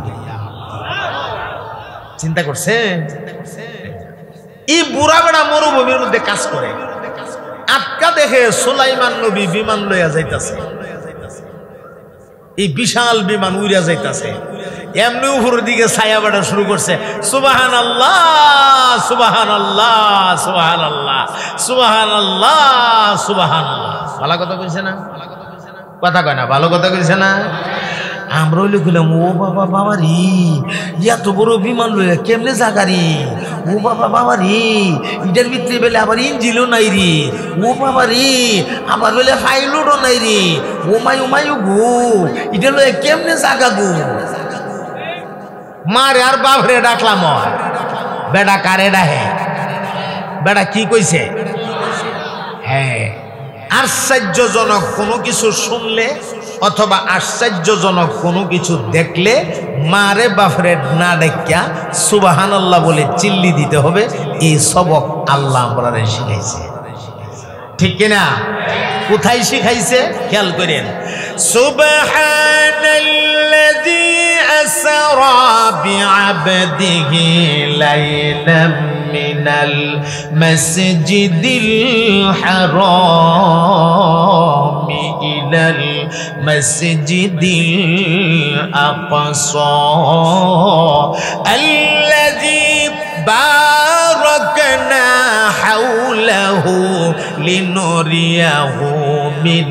চিন্তা করছে? এই বুড়া বেড়া মরুভূমির মধ্যে কাজ করে, আটকা দেখে সুলাইমান নবী বিমান লইয়া যাইতাছে। এই বিশাল বিমান উড়িয়া যাইতাছে, এমনি উপরের দিকে ছায়া বাড়া শুরু করছে। সুবহানাল্লাহ, সুবহানাল্লাহ, সুবহানাল্লাহ, সুবহানাল্লাহ, সুবহানাল্লাহ। ভালো কথা কইছে না? কথা কয় না, ভালো কথা কইছে না? আমরা হইলে গেলাম, ও বাবা বাবা রে, এত বড় বিমান লইয়া কেমনে জাগারি, ও বাবা বাবা রে, ইটার ভিতরে বেলে আবার ইঞ্জিনও নাই রে, ও বাবা রে, আবার বেলে ফাইলও নাই রে, ও মায়ু গো, ইটা লইয়া কেমনে জাগা গো। মারে আর বাপরে ডাকলাম, বেটা কারে ডাহে, বেটা কি কইছে? হ্যাঁ, আশ্চর্যজনক কোনো কিছু শুনলে অথবা আশ্চর্যজনক কোনো কিছু দেখলে মারে বাপরে না ডেকিয়া সুবহানাল্লাহ বলে চিল্লি দিতে হবে। এই সবক আল্লাহ আমারে শিখাইছে, ঠিক কিনা? কোথায় শিখাইছে খেয়াল করেন। সুবহানাল্লাযী আসরা বিআবদিহি লাইলাম মিনাল মাসজিদিল হারাম ইলাল মাসজিদিল আকসা আল্লাযী বারাকনা হাওলাহু লিনুরিয়াহু মিন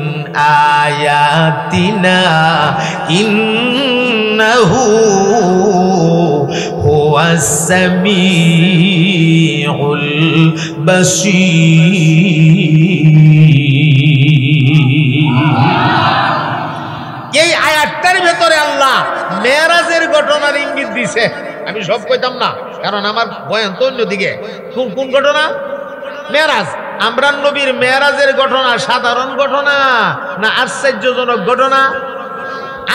আয়াতিনা ইন্নাহু হুয়াস সামিউল বাসীর। এই আয়াতটার ভেতরে আল্লাহ মেরাজের ঘটনার ইঙ্গিত দিছে। আমি সব কইতাম না, কারণ আমার বয়ান তো অন্যদিকে। কোন ঘটনা? মেরাজ। আমরা নবীর মেরাজের ঘটনা সাধারণ ঘটনা না আশ্চর্যজনক ঘটনা?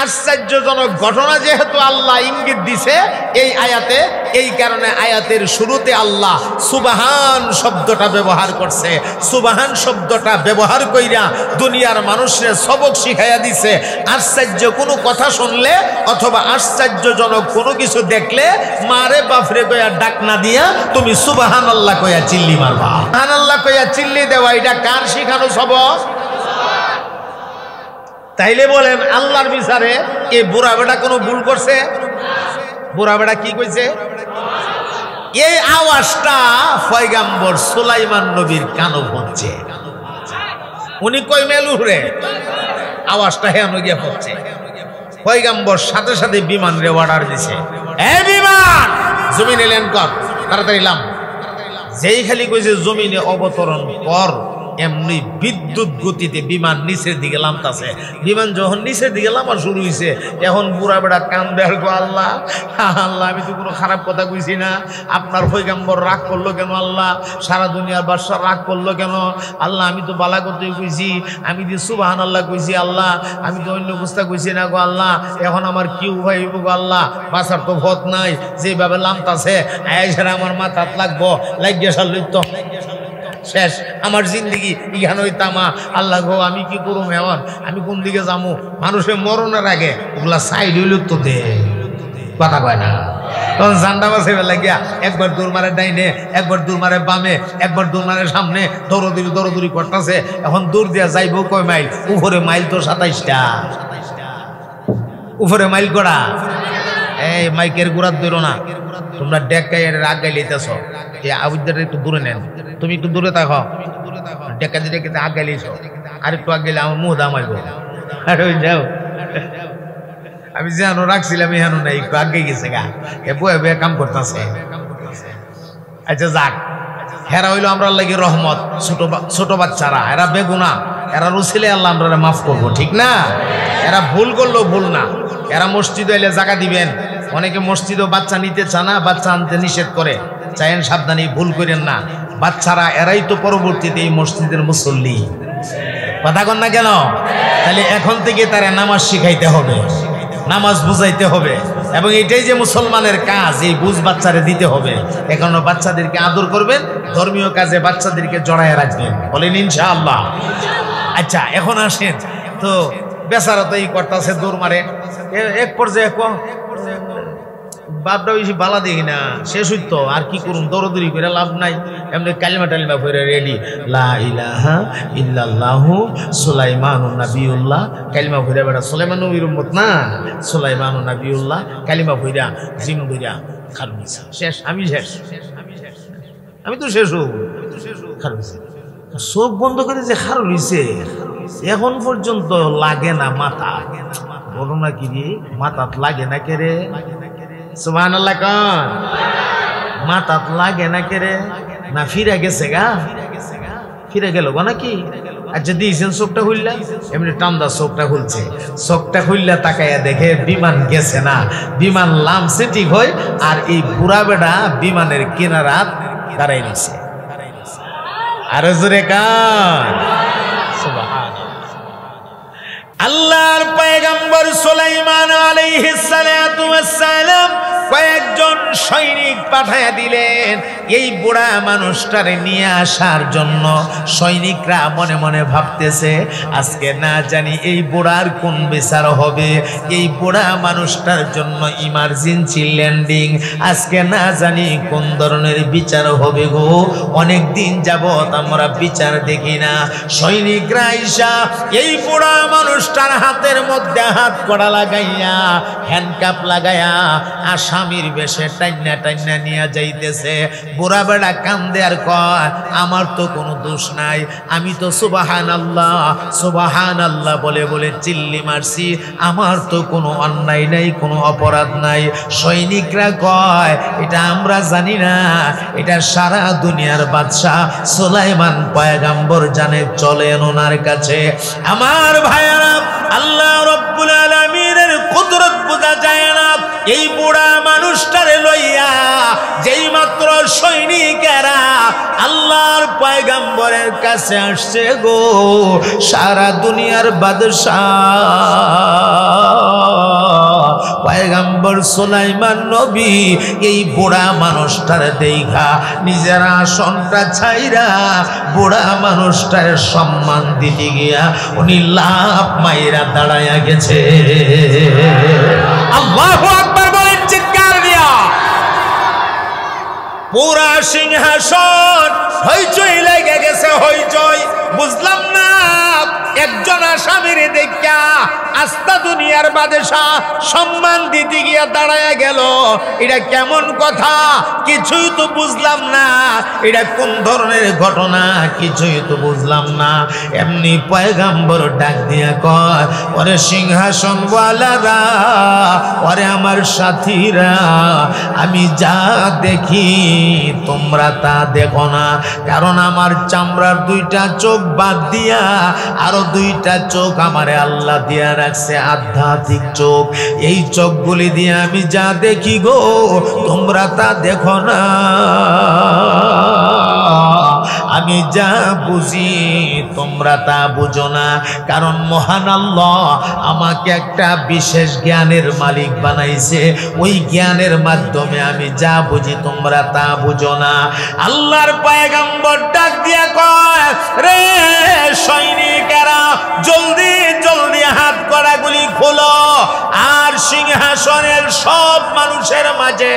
আশ্চর্যজনক ঘটনা যেহেতু আল্লাহ ইঙ্গিত দিছে এই আয়াতে, এই কারণে আয়াতের শুরুতে আল্লাহ সুবহান শব্দটা ব্যবহার করছে। সুবহান শব্দটা ব্যবহার কইরা দুনিয়ার মানুষের সবক শিখাইয়া দিছে। আশ্চর্য কোনো কথা শুনলে অথবা আশ্চর্যজনক কোনো কিছু দেখলে মারে বাপরে কইয়া ডাক না দিয়া তুমি সুবহানাল্লাহ কইয়া চিল্লি মারবা। সুবহানাল্লাহ কইয়া চিল্লি দেওয়া এটা কার শিখানো সবক? তাইলে বলেন আল্লাহর বিচারে এই বুড়া বেটা কোনো ভুল করছে? বুড়া বেটা কি কইছে? এই আওয়াজটা পয়গাম্বর সুলাইমান নবীর কানে পড়ছে। উনি কই মেলুরে আওয়াজটা হেন গিয়ে পড়ছে। পয়গাম্বর সাথে সাথে বিমান রে অর্ডার দিছে, এ বিমান জমিনে ল্যান্ড কর, তাড়াতাড়ি লাম। যেই খালি কইছে জমিনে অবতরণ কর, এমনি বিদ্যুৎ গতিতে বিমান নিচের দিকে নামতাছে। বিমান যখন নিচের দিকে নামা শুরু হয়েছে, এখন বুড়া বেড়া কান্দে আর গো, আল্লাহ আল্লাহ আমি তো কোনো খারাপ কথা কইছি না, আপনার পয়গাম্বর রাগ করলো কেন আল্লাহ? সারা দুনিয়ার বাদশা রাগ করলো কেন আল্লাহ? আমি তো বালা কথাই কইছি, আমি যে সুবহানাল্লাহ কইছি আল্লাহ, আমি তো অন্য অবস্থা কইছি না গো আল্লাহ। এখন আমার কি উপায় হইব গো আল্লাহ? বাঁচার তো ভত নাই, যেভাবে নামতাছে আয়েশারা আমার মাথাত লাগবো, লাগিয়ে সাল্লিত তো শেষ আমার জিন্দগি ইহানই তামা। আল্লাহ গো আমি কি করুম এখন? আমি কোন দিকে যাবো? মানুষের মরণের আগে ওগুলা সাইড হইল তো দে, কথা কয় না। তখন জান্ডা বাসে লাগিয়া একবার দৌড় মারে ডাইনে, একবার দৌড় মারে বামে, একবার দৌড় মারে সামনে, দৌড়দৌড়ি করতেছে। এখন দৌড় দিয়া যাইব কয় মাইল? উপরে মাইল তো 27টা, উপরে মাইল করা। এই মাইকের গুড়ার দৌড়ো না, তোমরা ডেকাই রাগ গাই লইতেছ। এই আবুদ্দার একটু দূরে নেন, তুমি একটু দূরে থাকো। ডেকা দিয়ে ডেকে আগ গাই লইছ, আর একটু আগ গেলে আমার মুখ দামাইব। আরে যাও, আমি যেন রাখছিলাম এখানো নাই, একটু আগে গেছে গা, এ বয়ে বয়ে কাম করতেছে। আচ্ছা যাক, হেরা হইলো আমরা লাগি রহমত। ছোট বাচ্চারা এরা বেগুনা, এরা রুসিলে আল্লাহ আমরা মাফ করবো, ঠিক না? এরা ভুল করলেও ভুল না। এরা মসজিদ এলে জায়গা দিবেন। অনেকে মসজিদও বাচ্চা নিতে চায় না, বাচ্চা আনতে নিষেধ করে। চাইেন সাবধানে, ভুল করেন না। বাচ্চারা এরাই তো পরবর্তীতে এই মসজিদের মুসল্লি, কথা কন না কেন? তাহলে এখন থেকে তারা নামাজ শিখাইতে হবে, নামাজ বুঝাইতে হবে, এবং এটাই যে মুসলমানের কাজ, এই বুঝ বাচ্চারে দিতে হবে। এখন বাচ্চাদেরকে আদর করবেন, ধর্মীয় কাজে বাচ্চাদেরকে জড়ায় রাখবেন, বলেন ইনশাআল্লাহ। আচ্ছা এখন আসেন তো, বেচারা তো এই করতেছে দৌড় মারে। এক পর্যায়ে বাপটা বেশি বালা দেখি না, শেষ হইতো আর কি করুন, দৌড়দৌড়ি করে লাভ নাই। এমনি কালিমা টালিমা করে রেডি, লা ইলাহা ইল্লাল্লাহু সুলাইমানুন নাবিউল্লাহ, কালিমা ভইরা বেটা সুলাইমান নবীর উম্মত না, সুলাইমানুন নাবিউল্লাহ, কালিমা ভইরা জিম ভইরা খারুইছে। শেষ, আমি শেষ, আমি তো শেষ হব। খারুইছে, চোখ বন্ধ করে যে খারুইছে, এখন পর্যন্ত লাগে না মাথা। বলো না কি রে, মাথাত লাগে না কে রে? সুবহানাল্লাহ কোন? মাথাত লাগে না কে রে? না ফিরে গেছে গা? ফিরে গেল গো নাকি? আচ্ছা দিয়েছেন চোখটা খুললা, এমনি টান্দা চোখটা খুলছে, চোখটা খুললা তাকাইয়া দেখে বিমান গেছে না, বিমান লামছে ঠিক হয়, আর এই বুড়া বেড়া বিমানের কিনারাত দাঁড়াই নিছে। আর জোরে কান সুবহানাল্লাহ। আল্লাহর পয়গম্বর সুলাইমান আলাইহিস সালাতু ওয়াস সালাম কয়েকজন সৈনিক পাঠায়া দিলেন এই বুড়া মানুষটারে নিয়ে আসার জন্য। সৈনিকরা মনে মনে ভাবতেছে আজকে না জানি এই বুড়ার কোন বিচার হবে, এই বুড়া মানুষটার জন্য ইমার্জেন্সি ল্যান্ডিং, আজকে না জানি কোন ধরনের বিচার হবে গো। অনেক দিন যাবত আমরা বিচার দেখি না। সৈনিকরা আইসা এই বুড়া মানুষটার হাতের মধ্যে হাত কড়া লাগাইয়া, হ্যান্ডকাপ লাগাইয়া আসামির বেশে টাইনা টাইনা নিয়ে যাইতেছে। বুড়া বেড়া কান্দে আর কয় আমার তো কোনো দোষ নাই, আমি তো সুবহানাল্লাহ সুবহানাল্লাহ বলে বলে চিল্লি মারছি, আমার তো কোনো অন্যায় নাই, কোনো অপরাধ নাই। সৈনিকরা কয় এটা আমরা জানি না, এটা সারা দুনিয়ার বাদশা সুলাইমান পয়গম্বর জানে, চলেন ওনার কাছে। আমার ভাইয়ারা, আল্লাহ রব্বুল আলামিনের কুদরত বোঝা যায় না। এই বুড়া মানুষটারে লইয়া যেই মাত্র সৈনিকেরা আল্লাহর পয়গম্বরের কাছে আসছে গো, সারা দুনিয়ার বাদশাহ পয়গম্বর সুলাইমান নবী এই বুড়া মানুষটার দেখা নিজের আসনটা ছাইরা বুড়া মানুষটার সম্মান দিতে গিয়া উনি লাফ মাইরা দাঁড়ায়া গেছে। আল্লাহু আকবার বলেন চিৎকার দিয়া। পুরা সিংহাসন হইচই লেগে গেছে, হইচই। বুঝলাম না, একজন আসামির দেখা আস্তা দুনিয়ার বাদশা সম্মান দিতে গিয়া দাঁড়ায়া গেল, এটা কেমন কথা? কিছুই তো বুঝলাম না, এটা কোন ধরনের ঘটনা কিছুই তো বুঝলাম না। এমনি পয়গম্বর ডাক দিয়া কয় ওরে সিংহাসনওয়ালারা, ওরে আমার সাথীরা, আমি যা দেখি তোমরা তা দেখো না, কারণ আমার চামড়ার দুইটা চোখ বাদ দিয়া আরো দুইটা চোখ আমারে আল্লাহ দিয়া রাখছে, আধ্যাত্মিক চোখ। এই চোখগুলি দিয়ে আমি যা দেখি গো, তোমরা তা দেখো না। আমি যা বুঝি তোমরা তা বুঝো না, কারণ মহান আল্লাহ আমাকে একটা বিশেষ জ্ঞানের মালিক বানাইছে, ওই জ্ঞানের মাধ্যমে আমি যা বুঝি তোমরা তা বুঝো না। আল্লাহর পয়গম্বর ডাক দিয়া কয় রে সৈনিকেরা, জলদি জলদি হাত কড়াগুলি খোলো। আর সিংহাসনের সব মানুষের মাঝে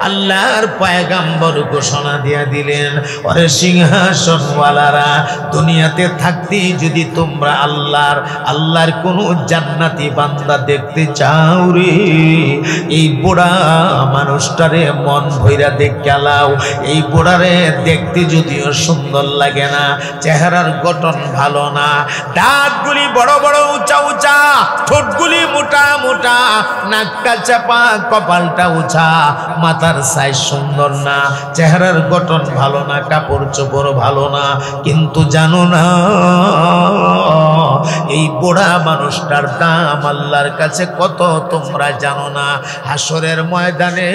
আল্লাহর পয়গম্বর ঘোষণা দিয়া দিলেন ওরে সিংহাসনওয়ালারা, দুনিয়াতে থাকতে যদি তোমরা আল্লাহর কোন জান্নাতি বান্দা দেখতে চাও রে, এই বুড়া মানুষটারে মন ভইরা দেখে লাও। এই বুড়ারে দেখতে যদিও সুন্দর লাগে না, চেহারার গঠন ভালো না, দাঁতগুলি বড় বড় উঁচা উঁচা, ঠোঁটগুলি মোটা মোটা, নাকটা চাপা, কপালটা উঁচা, মাথার সাইজ সুন্দর না, চেহারার গঠন ভালো না, কাপড় চোপড় ভালো না। কিন্তু জানো না এই বুড়া মানুষটার দাম আল্লাহর কাছে কত তোমরা জানো না। হাসরের ময়দানে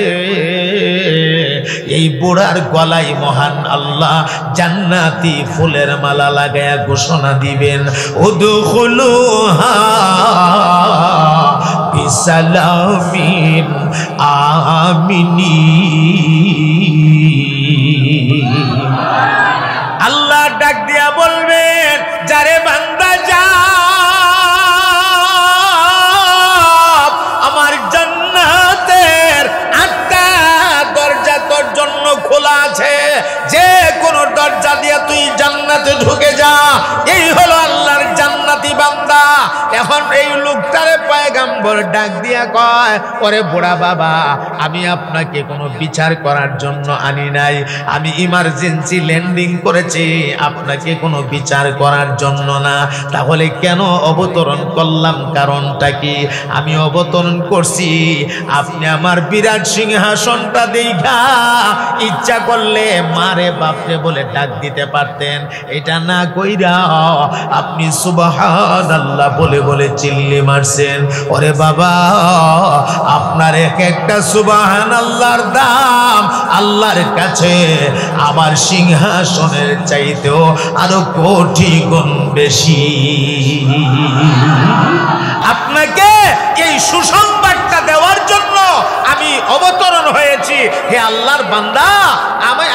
এই বুড়ার গলায় মহান আল্লাহ জান্নাতি ফুলের মালা লাগায়া ঘোষণা দিবেন উদখুলুহা বিসালামিন আমিনিন। আল্লাহ ডাক দিয়া বলবেন যারে বান্দা যা, আমার জান্নাতের 8টা দরজা তোর জন্য খোলা আছে, যে কোনো দরজা দিয়া তুই জান্নাতে ঢুকে যা। এই হলো আল্লাহর জান্নাতি বান্দা। এখন এই লোকটারে পয়গম্বর পয়গম্বর ডাক দিয়া কয়, ওরে বুড়া বাবা, আমি আপনাকে কোনো বিচার করার জন্য আনি নাই, আমি ইমার্জেন্সি ল্যান্ডিং করেছি, আপনাকে কোনো বিচার করার জন্য না। তাহলে কেন অবতরণ করলাম, কারণটা কি? আমি অবতরণ করছি আপনি আমার বিরাট সিংহাসনটা দেখা ইচ্ছা করলে মারে বাপরে বলে ডাক দিতে পারতেন। এটা না কইরা আপনি সুবহানাল্লাহ বলে বলে চিল্লি মারছেন। ওরে বাবা, আপনার এক একটা সুবহানাল্লাহর দাম আল্লাহর কাছে আমার সিংহাসনের চাইতেও আরো কোটি গুণ বেশি। আপনাকে এই সুসংবাদটা দেওয়ার জন্য আমি অবতরণ হয়েছি। হে আল্লাহর বান্দা,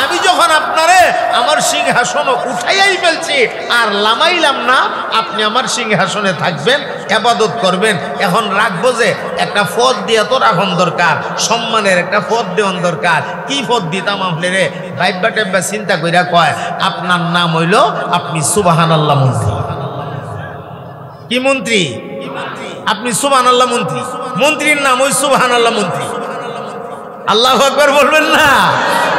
আমি যখন আপনারে আমার সিংহাসন উঠাইয়াই ফেলছি আর লামাইলাম না, আপনি আমার সিংহাসনে থাকবেন, ইবাদত করবেন। এখন রাখবো যে একটা পদ দিয়ে তো রাখন দরকার, সম্মানের একটা পদ দেওয়ার দরকার। কি পদ দিতাম আপনি রে? ভাইবা টেব্বা চিন্তা কইরা কয়, আপনার নাম হইল আপনি সুবহানাল্লাহ মন্ত্রী। কি মন্ত্রী? আপনি সুবহানাল্লাহ মন্ত্রী। মন্ত্রীর নাম ওই সুবহানাল্লাহ মন্ত্রী। আল্লাহু আকবার বলবেন না?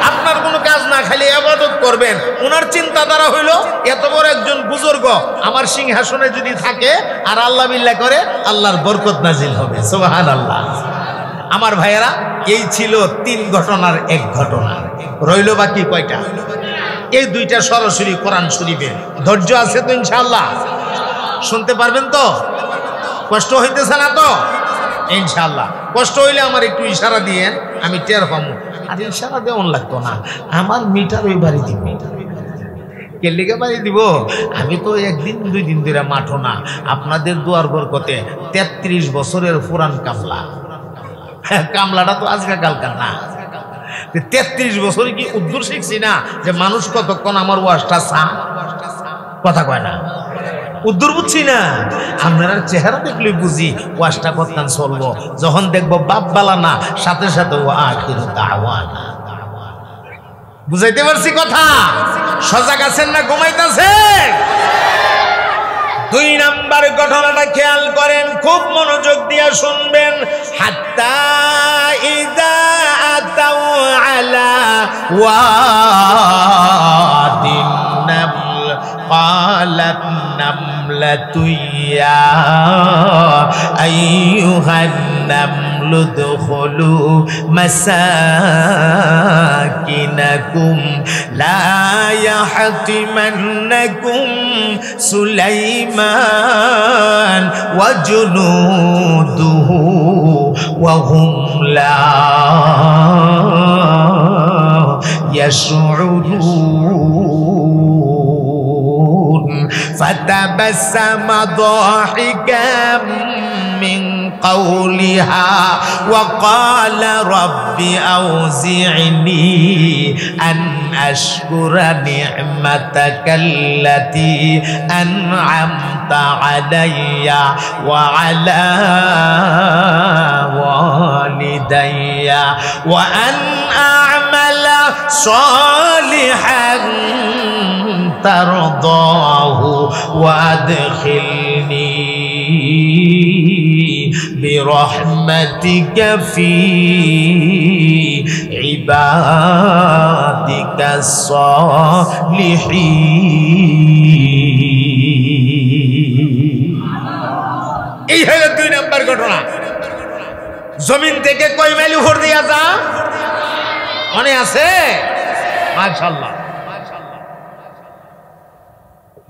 আপনার কোনো কাজ না, খালি ইবাদত করবেন। ওনার চিন্তাধারা হইল এত বড় একজন বুজুর্গ আমার সিংহাসনে যদি থাকে আর আল্লাহ বিল্লাহ করে, আল্লাহর বরকত নাজিল হবে। সুবহানাল্লাহ। আমার ভাইয়েরা, এই ছিল 3 ঘটনার এক ঘটনা। রইল বাকি কয়টা? এই 2টা সরাসরি কোরআন শরীফে। ধৈর্য আছে তো ইনশাআল্লাহ? শুনতে পারবেন তো? কষ্ট হইতেছে না তো? ইনশাআল্লাহ। কষ্ট হইলে আমার একটু ইশারা দিয়েন, আমি টের পাবো। আর ইশারা দেওয়ান লাগতো না, আমার মিটার ওই বাড়ি দিব। কেলিকে বাড়ি দিব? আমি তো 1 দিন 2 দিন ধরে মাঠো না, আপনাদের দুয়ার বরকতে 33 বছরের পুরান কামলা। কামলাটা তো আজকে কালকার না। 33 বছরে কি উদ্দূর শিখছি না যে মানুষ কতক্ষণ আমার ওয়াজটা কথা কয় না, উদ্দূর বুঝছি না। আপনার চেহারা দেখলে বুঝি ওয়াজটা কতক্ষণ চলবো। যখন দেখবো বাপ বালা না, সাথে সাথে ও আখির দাওয়ানা। বুঝাইতে পারছি কথা? সজাগ আছেন না ঘুমাইতেছেন? 2 নাম্বার ঘটনাটা খেয়াল করেন, খুব মনোযোগ দিয়ে শুনবেন। হাত্তা ইযা আতাউ আলা ওয়াদিন নামল قالت نملة يا أيها النمل ادخلوا مساكنكم لا يحطمنكم سليمان وجنوده وهم لا يشعرون فتبسم ضاحكا من قولها وقال رب أوزعني أن أشكر نعمتك التي أنعمت علي وعلى والدي وأن أعمل صالحا ترضاه وأدخلني برحمتك في عبادك الصالحين। এই হলো 2 নম্বর ঘটনা। জমিন থেকে কয় মাইল উপর দিয়া যা মনে আছে? মাশাআল্লাহ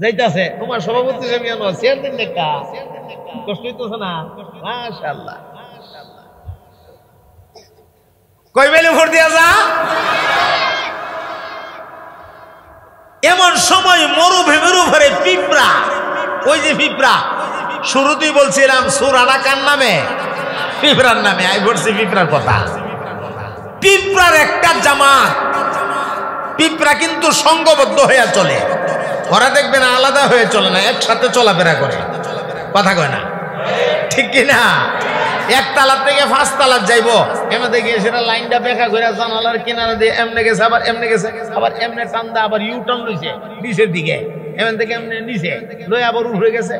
যাইতাছে। তোমার সভাপতি সাহেব চেয়ার দিন একটা কষ্ট হইতেছে না? মাশাআল্লাহ। কয় মাইল উপর দিয়া যা? এমন সময় মরুভূমির উপরে পিঁপড়া, ওই যে পিঁপড়া শুরুতেই বলছিলাম সূরাটা কার নামে? পিঁপড়ার নামে। আই বলছি পিঁপড়ার কথা। পিঁপড়ার একটা জামাত, পিঁপড়া কিন্তু সংঘবদ্ধ হয়ে চলে। ওরা দেখবে না আলাদা হয়ে চলে না, একসাথে চলাফেরা করে। কথা কয় না? ঠিক কিনা? 1 তালা থেকে 5 তালা যাইবো, এমনি গিয়ে সেটা লাইনটা বেঁকা করে জানালার কিনারা দিয়ে এমনি গেছে, আবার এমনি গেছে, আবার এমনি টান্দা, আবার ইউটার্ন লইছে নিচের দিকে। এমন থেকে এমনি নিচে লই আবার উঠে গেছে।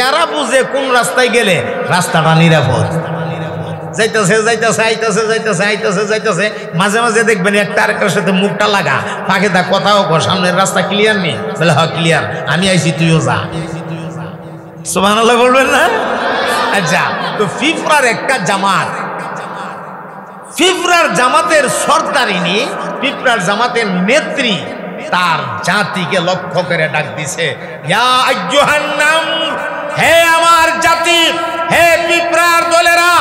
এরা বুঝে কোন রাস্তায় গেলে রাস্তাটা নিরাপদ। যাইতেছে যাইতেছে আইতেছে যাইতেছে আইতেছে যাইতেছে, মাঝে মাঝে দেখবেন একটা আরেকটার সাথে মুখটা লাগা, ফাঁকে দা কথাও কর, সামনের রাস্তা ক্লিয়ার নেই, বলে হ্যাঁ ক্লিয়ার, আমি আইছি তুইও যা। সুবহানাল্লাহ বলবেন না? আচ্ছা, তো ফিফরার একটা জামাত, ফিফরার জামাতের সরদারিনী, ফিফরার জামাতের নেত্রী তার জাতিকে লক্ষ্য করে ডাক দিছে, ইয়া আইয়ুহান নাম, হে আমার জাতি, হে ফিফরার দলেরা,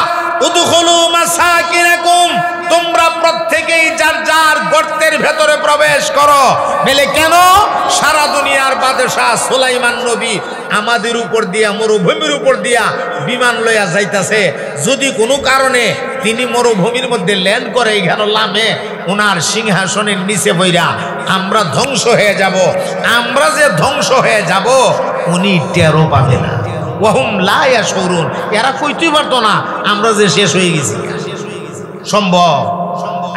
উদখুলু মাসাকিনাকুম, তোমরা প্রত্যেকেই যার যার গর্তের ভেতরে প্রবেশ করো। বলে কেন? সারা দুনিয়ার বাদশাহ সুলাইমান নবী আমাদের উপর দিয়া, মরুভূমির উপর দিয়া বিমান লইয়া যাইতাছে, যদি কোনো কারণে তিনি মরুভূমির মধ্যে ল্যান্ড করে এখানে লামে, ওনার সিংহাসনের নিচে বইরা আমরা ধ্বংস হয়ে যাব। আমরা যে ধ্বংস হয়ে যাব উনি টেরও পাবে না। ওয়াহুম লা ইয়াশউরুন, এরা কইতেই পারতো না আমরা যে শেষ হয়ে গেছি। সম্ভব?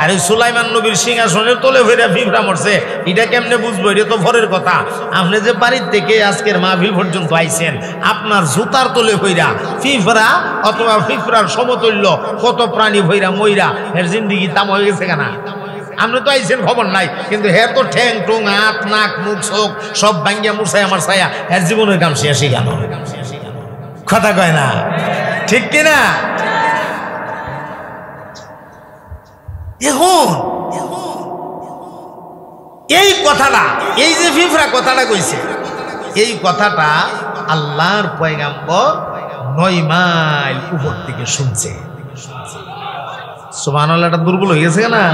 আরে সুলাইমান নবীর সিংহাসনের তলে ভইরা ফিফরা মরছে, এটা কেমনে বুঝবো? এটা তো ভোরের কথা। আপনি যে বাড়ির থেকে আজকের মাহফিল পর্যন্ত আইছেন, আপনার জুতার তলে ভইরা ফিফরা অথবা ফিফরার সমতুল্য কত প্রাণী ভইরা মইরা এর জিন্দিগি তাম হয়ে গেছে কেনা? আপনি তো আইছেন খবর নাই, কিন্তু হে তো ঠ্যাং টুং হাত নাক মুখ চোখ সব ভাঙ্গিয়া মুছায় আমার ছায়া, এর জীবনের কাম শেষই কেন? কথা কয় না, ঠিক কিনা? এখন এই কথাটা, এই যে ফিফরা কথাটা কইছে, এই কথাটা আল্লাহর পয়গাম্বর 9 মাইল উপর থেকে শুনছে। সুবহানাল্লাহ, এটা দুর্বল হয়ে গেছে না?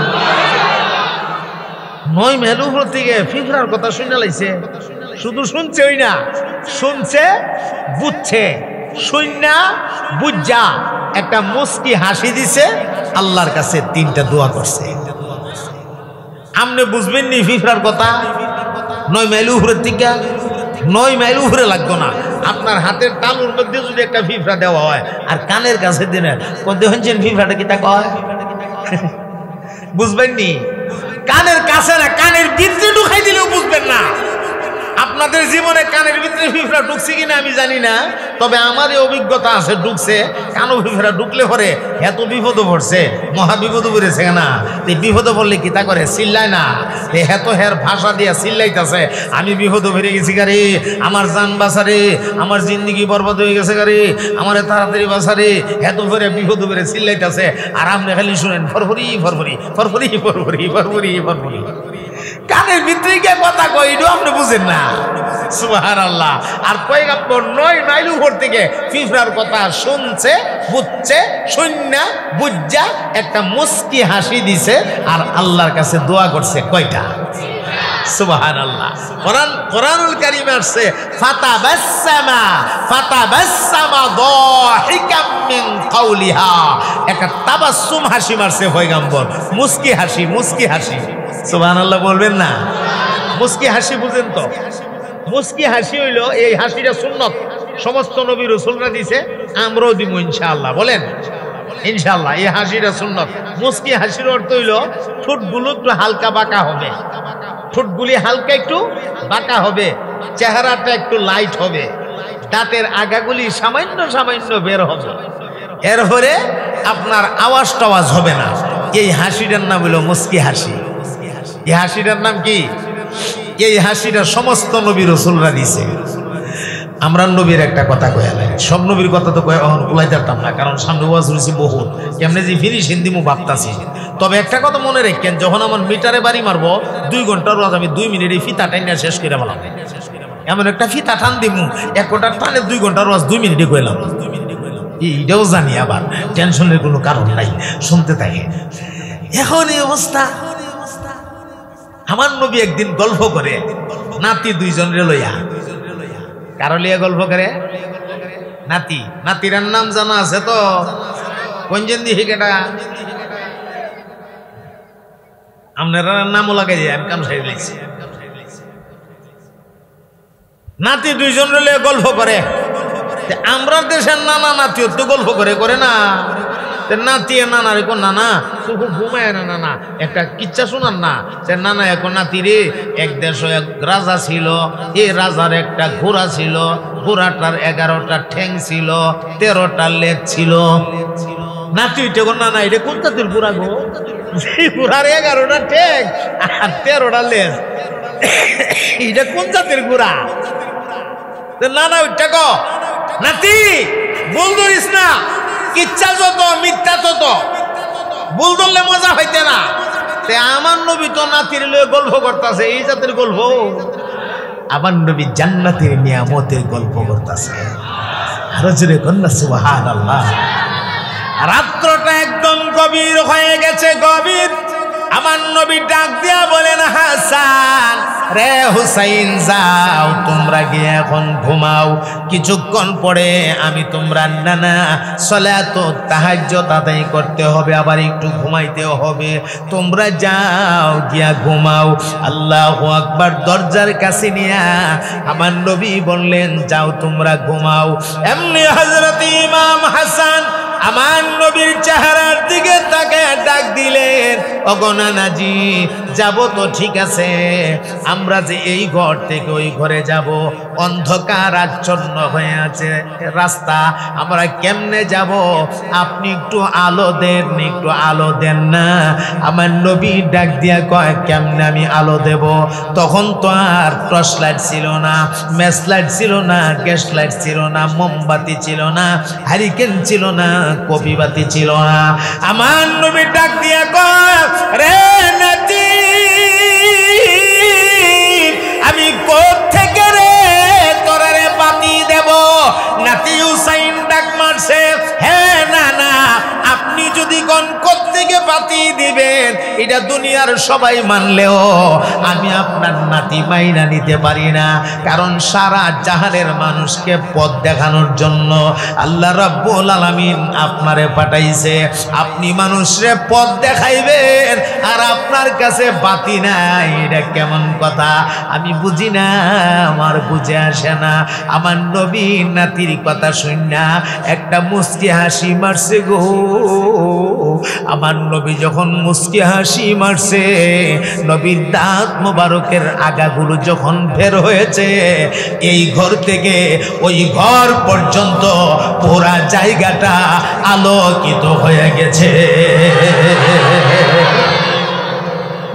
9 মাইল উপর থেকে ফিফরার কথা শুনে লাইছে। শুধু শুনছে ওই না, শুনছে, বুঝছে, শুননা বুঝা একটা মুস্কি হাসি দিছে, আল্লাহর কাছে 3টা দোয়া করছে। আপনি বুঝবেন নি ফিফরার কথা? 9 মাইল উপরের থেকে, 9 মাইল উপরে লাগতো না, আপনার হাতের তালুর মধ্যে যদি একটা ফিফরা দেওয়া হয় আর কানের কাছে দিনে দেখছেন ফিফরাটা কি তা কয়? বুঝবেন নি? কানের কাছে না, কানের ভিতরে ঢুকাই দিলেও বুঝবেন না। আপনাদের জীবনে কানের ভিতরে ফিফরা ঢুকছে কিনা আমি জানি না, তবে আমার এই অভিজ্ঞতা আছে, ঢুকছে। কানো ফিফরা ঢুকলে পরে এত বিপদ পড়ছে, মহা বিপদ পড়েছে না। বিপদ পড়লে কি তা করে? চিল্লায় না, এত হের ভাষা দিয়া চিল্লাইতেছে, আমি বিপদ ভরে গেছি গাড়ি, আমার জান বাঁচারে, আমার জিন্দিগি বরবাদ হয়ে গেছে গাড়ি, আমার তাড়াতাড়ি বাঁচারে, এত ভরে বিপদ ভরে চিল্লাইতেছে। আর আপনি খালি শুনেন ফরফরি ফরফরি ফরফরি ফরফরি ফরফরি ফরফরি, কানের ভিতরে কে কথা কই এটাও আপনি বুঝেন না। সুবহানাল্লাহ। আর পয়গম্বর 9 মাইল উপর থেকে ফিফরার কথা শুনছে, বুঝছে, শুননা বুঝা একটা মুস্কি হাসি দিছে আর আল্লাহর কাছে দোয়া করছে। কয়টা? সুবহানাল্লাহ। কোরআনুল কারীমে আছে ফাতাবাসসামা দাহিকাম মিন কাউলিহা, একটা তাবাসসুম হাসি মারছে পয়গম্বর, মুস্কি হাসি, মুস্কি হাসি। সুবহানাল্লাহ বলবেন না? মুস্কি হাসি বুঝেন তো? মুস্কি হাসি হইল, এই হাসিটা সুন্নত, সমস্ত নবী রাসূলরা দিছে, আমরাও দিব ইনশাআল্লাহ। বলেন ইনশাআল্লাহ। এই হাসিটা সুন্নত। মুস্কি হাসির অর্থ হইল ঠোঁটগুলো একটু হালকা বাঁকা হবে, ঠোঁটগুলি হালকা একটু বাঁকা হবে, চেহারাটা একটু লাইট হবে, দাঁতের আগাগুলি সামান্য সামান্য বের হবে, এরপরে আপনার আওয়াজ টাওয়াজ হবে না। এই হাসিটার নাম হইল মুস্কি হাসি। এই হাসিটার নাম কি? এই হাসিটা সমস্ত নবী রাসূলরা দিছে। আমরা নবীর একটা কথা কয়ে লাগে, সব নবীর কথা তো কয়ে কুলাই যাতাম না, কারণ সামনে ওয়াজ হয়েছে বহুত, কেমনে যে ফিনিশিং দিমু ভাবতাছি। তবে একটা কথা মনে রাখেন, যখন আমার মিটারে বাড়ি মারবো 2 ঘন্টার ওয়াজ আমি 2 মিনিটে ফিতা টাইনা শেষ করে বললাম। এমন একটা ফিতা টান দিমু, 1 ঘন্টার টানে 2 ঘন্টার ওয়াজ 2 মিনিটে কইলাম। এইটাও জানি, আবার টেনশনের কোনো কারণ নাই, শুনতে থাকে। এখন এই অবস্থা। আমার নবী একদিন গল্প করে, নাতি 2 জনের লইয়া। কারো লিয়া গল্প করে? নাতি। নাতিরার নাম জানা আছে তো? কোনজন দিয়ে কেটা? আপনারা নামও লাগাই যায়, আমি কাম সাইড লাইছি। নাতি 2 জনের লইয়া গল্প করে। আমরা দেশের নানা নাতিও তো গল্প করে, করে না? নাতি নানা রে নানা তুই ঘুমায় না নানা একটা কিচ্ছা শোনান না সে নানা এখন নাতি রে এক দেশে এক রাজা ছিল এই রাজার একটা ঘোড়া ছিল ঘোড়াটার 11টা ঠ্যাং ছিল 13টা লেজ ছিল নাতি নানা এটা কোন জাতের ঘোড়া গো ঘোড়ার 11টা ঠ্যাং আর 13টা লেজ এটা কোন জাতের ঘোড়া নানা ওইটা গো নাতি ভুল ধরিস না কিচ্ছা যত মিথ্যা তত ভুল ধরলে মজা হইতে না আমার নবী তো নাতির লয়ে গল্প করতেছে এই জাতের গল্প আমার নবী জান্নাতের নিয়ামতের গল্প করতেছে আরো জোরে কন্যা সুবহানাল্লাহ রাত্রটা একদম গভীর হয়ে গেছে গভীর আমার নবী ডাক দিয়া বলেন হাসান রে হুসাইন যাও তোমরা গিয়ে এখন ঘুমাও কিছুক্ষণ পরে আমি তোমরা নানা সালাত তাহাজ্জুদ আদায় করতে হবে আবার একটু ঘুমাইতেও হবে তোমরা যাও গিয়া ঘুমাও আল্লাহু আকবার দরজার কাছে নিয়া আমার নবী বললেন যাও তোমরা ঘুমাও এমনি হযরত ইমাম হাসান আমার নবীর চেহারার দিকে তাকায় ডাক দিলেন ওগো নানাজি যাব তো ঠিক আছে আমরা যে এই ঘর থেকে ওই ঘরে যাব অন্ধকার আচ্ছন্ন হয়ে আছে রাস্তা আমরা কেমনে যাব আপনি একটু আলো দেন না আমার নবী ডাক দিয়া কয় কেমনে আমি আলো দেব তখন তো আর টর্চ লাইট ছিল না ম্যাচ লাইট ছিল না গ্যাস লাইট ছিল না মোমবাতি ছিল না হারিকেন ছিল না কপিবাতি ছিল না আমার নবী ডাক দিয়া কয় রে নাতি আমি কোত্থেকে রে তোরা রে বাতি দেব নাতি হুসাইন ডাক মারছে হে নানা আপনি যদি কোন কোত্থেকে বাতি দিবেন এটা দুনিয়ার সবাই মানলেও আমি আপনার নাতি মাইনা নিতে পারি না কারণ সারা জাহানের মানুষকে পথ দেখানোর জন্য আল্লাহ রাব্বুল আলামিন আপনারে পাঠাইছে আপনি মানুষরে পথ দেখাইবেন আর আপনার কাছে বাতি নাই এটা কেমন কথা আমি বুঝি না আমার বুঝে আসে না আমার নবী নাতির কথা শুননা একটা মুস্কি হাসি মারছে গো আমার নবী যখন মুস্কি হাসি মারছে নবীর দাঁত মোবারকের আগাগুলো যখন বের হয়েছে এই ঘর থেকে ওই ঘর পর্যন্ত পুরা জায়গাটা আলোকিত হয়ে গেছে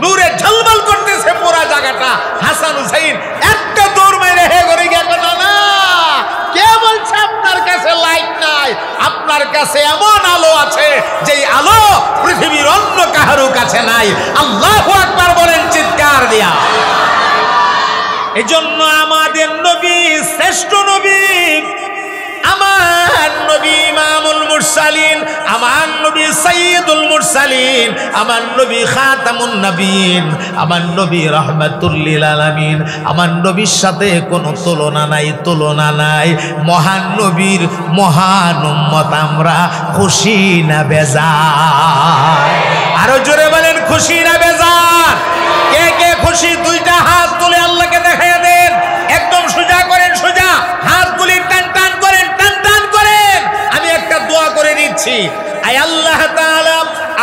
নূরে ঝলমল করতেছে পুরা জায়গাটা হাসান হুসাইন একটা দৌড় মেরে হে করে গেল না কে বলছে আপনার কাছে লাইট নাই আপনার কাছে এমন আলো আছে যেই আলো পৃথিবীর অন্য কারো কাছে নাই আল্লাহু আকবার বলেন চিৎকার দিয়া এজন্য আমাদের নবী শ্রেষ্ঠ নবী আমার নবী ইমামুল মুরসালিন আমার নবী সাইয়্যিদুল মুরসালিন আমার নবী খাতামুন নবীন আমার নবী রাহমাতুল লিল আলামিন আমার নবীর সাথে কোনো তুলনা নাই মহান নবীর মহান উম্মত আমরা খুশি না বেজার আরো জোরে বলেন খুশি না বেজার কে কে খুশি দুইটা হাত তুলে আল্লাহকে দেখাইয়া দেন একদম সোজা করেন সোজা হাত তুলে টান টান করেন আমি একটা দোয়া করে দিচ্ছি আয় আল্লাহ তাআলা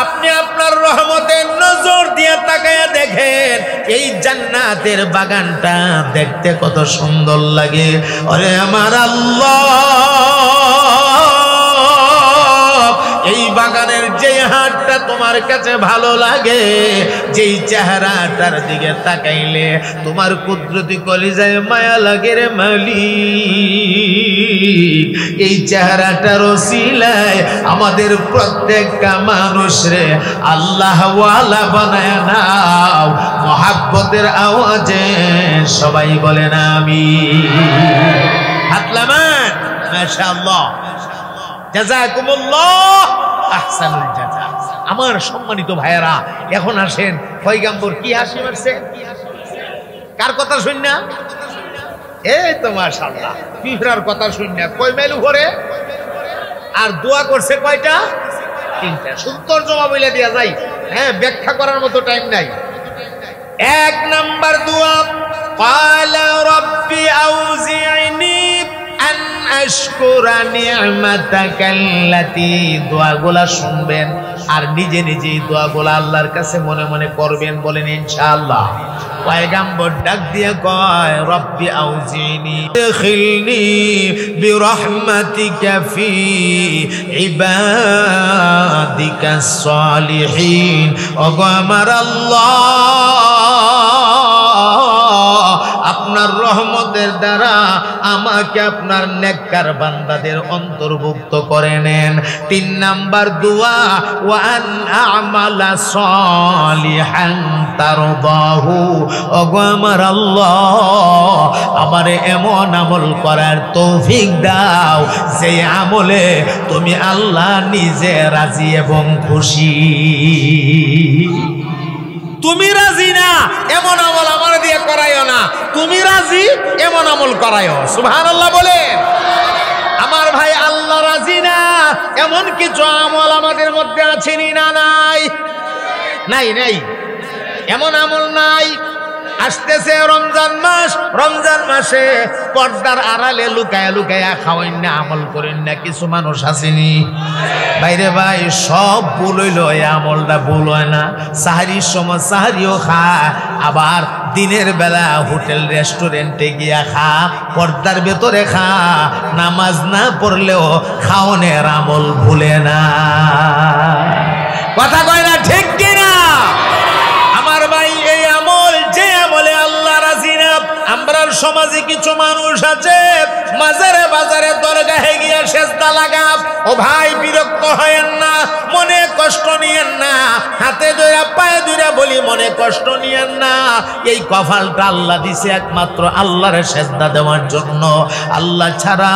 আপনি আপনার রহমতের নজর দিয়ে তাকায়া দেখেন এই জান্নাতের বাগানটা দেখতে কত সুন্দর লাগে আরে আমার আল্লাহ এই বাগানের যে হাতটা তোমার কাছে ভালো লাগে যেই চেহারাটার দিকে তাকাইলে তোমার কুদরতি কলিজায় মায়া লাগে রে মালিক এই চেহারাটার ওসিলায় আমাদের প্রত্যেকটা মানুষরে আল্লাহ ওয়ালা বানায় নাও মহাব্বতের আওয়াজে সবাই বলেন আমিন হাত লামান মাশাআল্লাহ জাযাকুমুল্লাহ আহসানুল জাযা আমার সম্মানিত ভাইয়েরা এখন আসেন পয়গম্বর কি হাসি মারছে কার কথা শুননা এই তো মাশাআল্লাহ পিঁপড়ার কথা শুননা কয় মাইল উপরে আর দোয়া করছে কয়টা তিনটা সুন্দর জবাব বলে দেয়া যায় হ্যাঁ ব্যাখ্যা করার মতো টাইম নাই এক নাম্বার দোয়া ক্বালা রাব্বি আউজি'নি আন আশকুরা নি'মাতাকাল্লাতী, দোয়াগুলা শুনবেন আর নিজে নিজেই দোয়াগুলা আল্লাহর কাছে মনে মনে করবেন। বলেন ইনশাআল্লাহ। পয়গম্বর ডাক দিয়ে কয়, রব্বি আউজিনি আদখিলনি বিরহমাতিকা ফি ইবাদিকাস সালিহিন। ওগো আমার আল্লাহ, আপনার রহমতের দ্বারা আমাকে আপনার নেককার বান্দাদের অন্তর্ভুক্ত করে নেন। 3 নাম্বার দোয়া, ওয়া আন আমালা সালিহান তারদাহু। ওগো আমার আল্লাহ, আমারে এমন আমল করার তৌফিক দাও যে আমলে তুমি আল্লাহ নিজে রাজি এবং খুশি। তুমি রাজি না এমন আমল আমার দিয়ে করাইও না, তুমি রাজি এমন আমল করাইও। সুবহানাল্লাহ বলেন। আমার ভাই, আল্লাহ রাজি না এমন কিছু আমল আমাদের মধ্যে আছে না? নাই নাই নাই, এমন আমল নাই। আসতেছে রমজান মাস, রমজান মাসে পর্দার আড়ালে লুকায়া লুকায়া খাওয়াইন না, আমল করেন না কিছু মানুষ আসেনি। বাইরে ভাই, সব ভুল হইল, এই আমলটা ভুল হয় না। সাহারির সময় সাহারিও খা, আবার দিনের বেলা হোটেল রেস্টুরেন্টে গিয়া খা, পর্দার ভেতরে খা। নামাজ না পড়লেও খাওয়ানোর আমল ভুলে না। কথা কয় না ঠিক কিনা? আমার ভাই, এই আমল যে আমলে আল্লাহ রাজি না। আমরার সমাজে কিছু মানুষ আছে মাজারে বাজারে দরগাহে গিয়া সেজদা লাগাব। ও ভাই, বিরক্ত হয়েন না, মনে কষ্ট নিয়েন না। হাতে ধরে পায়ে ধরে বলি, মনে কষ্ট নিয়েন না। এই কপালটা আল্লাহ দিছে একমাত্র আল্লাহর সেজদা দেওয়ার জন্য। আল্লাহ ছাড়া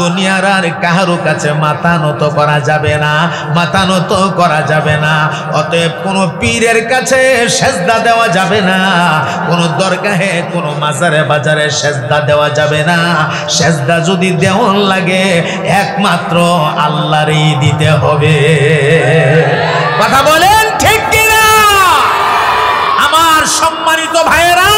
দুনিয়ার আর কারো কাছে মাথা নত করা যাবে না, মাথা নত করা যাবে না। অতএব কোনো পীরের কাছে সেজদা দেওয়া যাবে না, কোনো দরগাহে কোনো মাজারে বাজারে সেজদা দেওয়া যাবে না। সেজদা যদি দেওয়ার লাগে একমাত্র আল্লাহরই দিতে হবে। কথা বলেন ঠিক কিনা? আমার সম্মানিত ভাইয়েরা,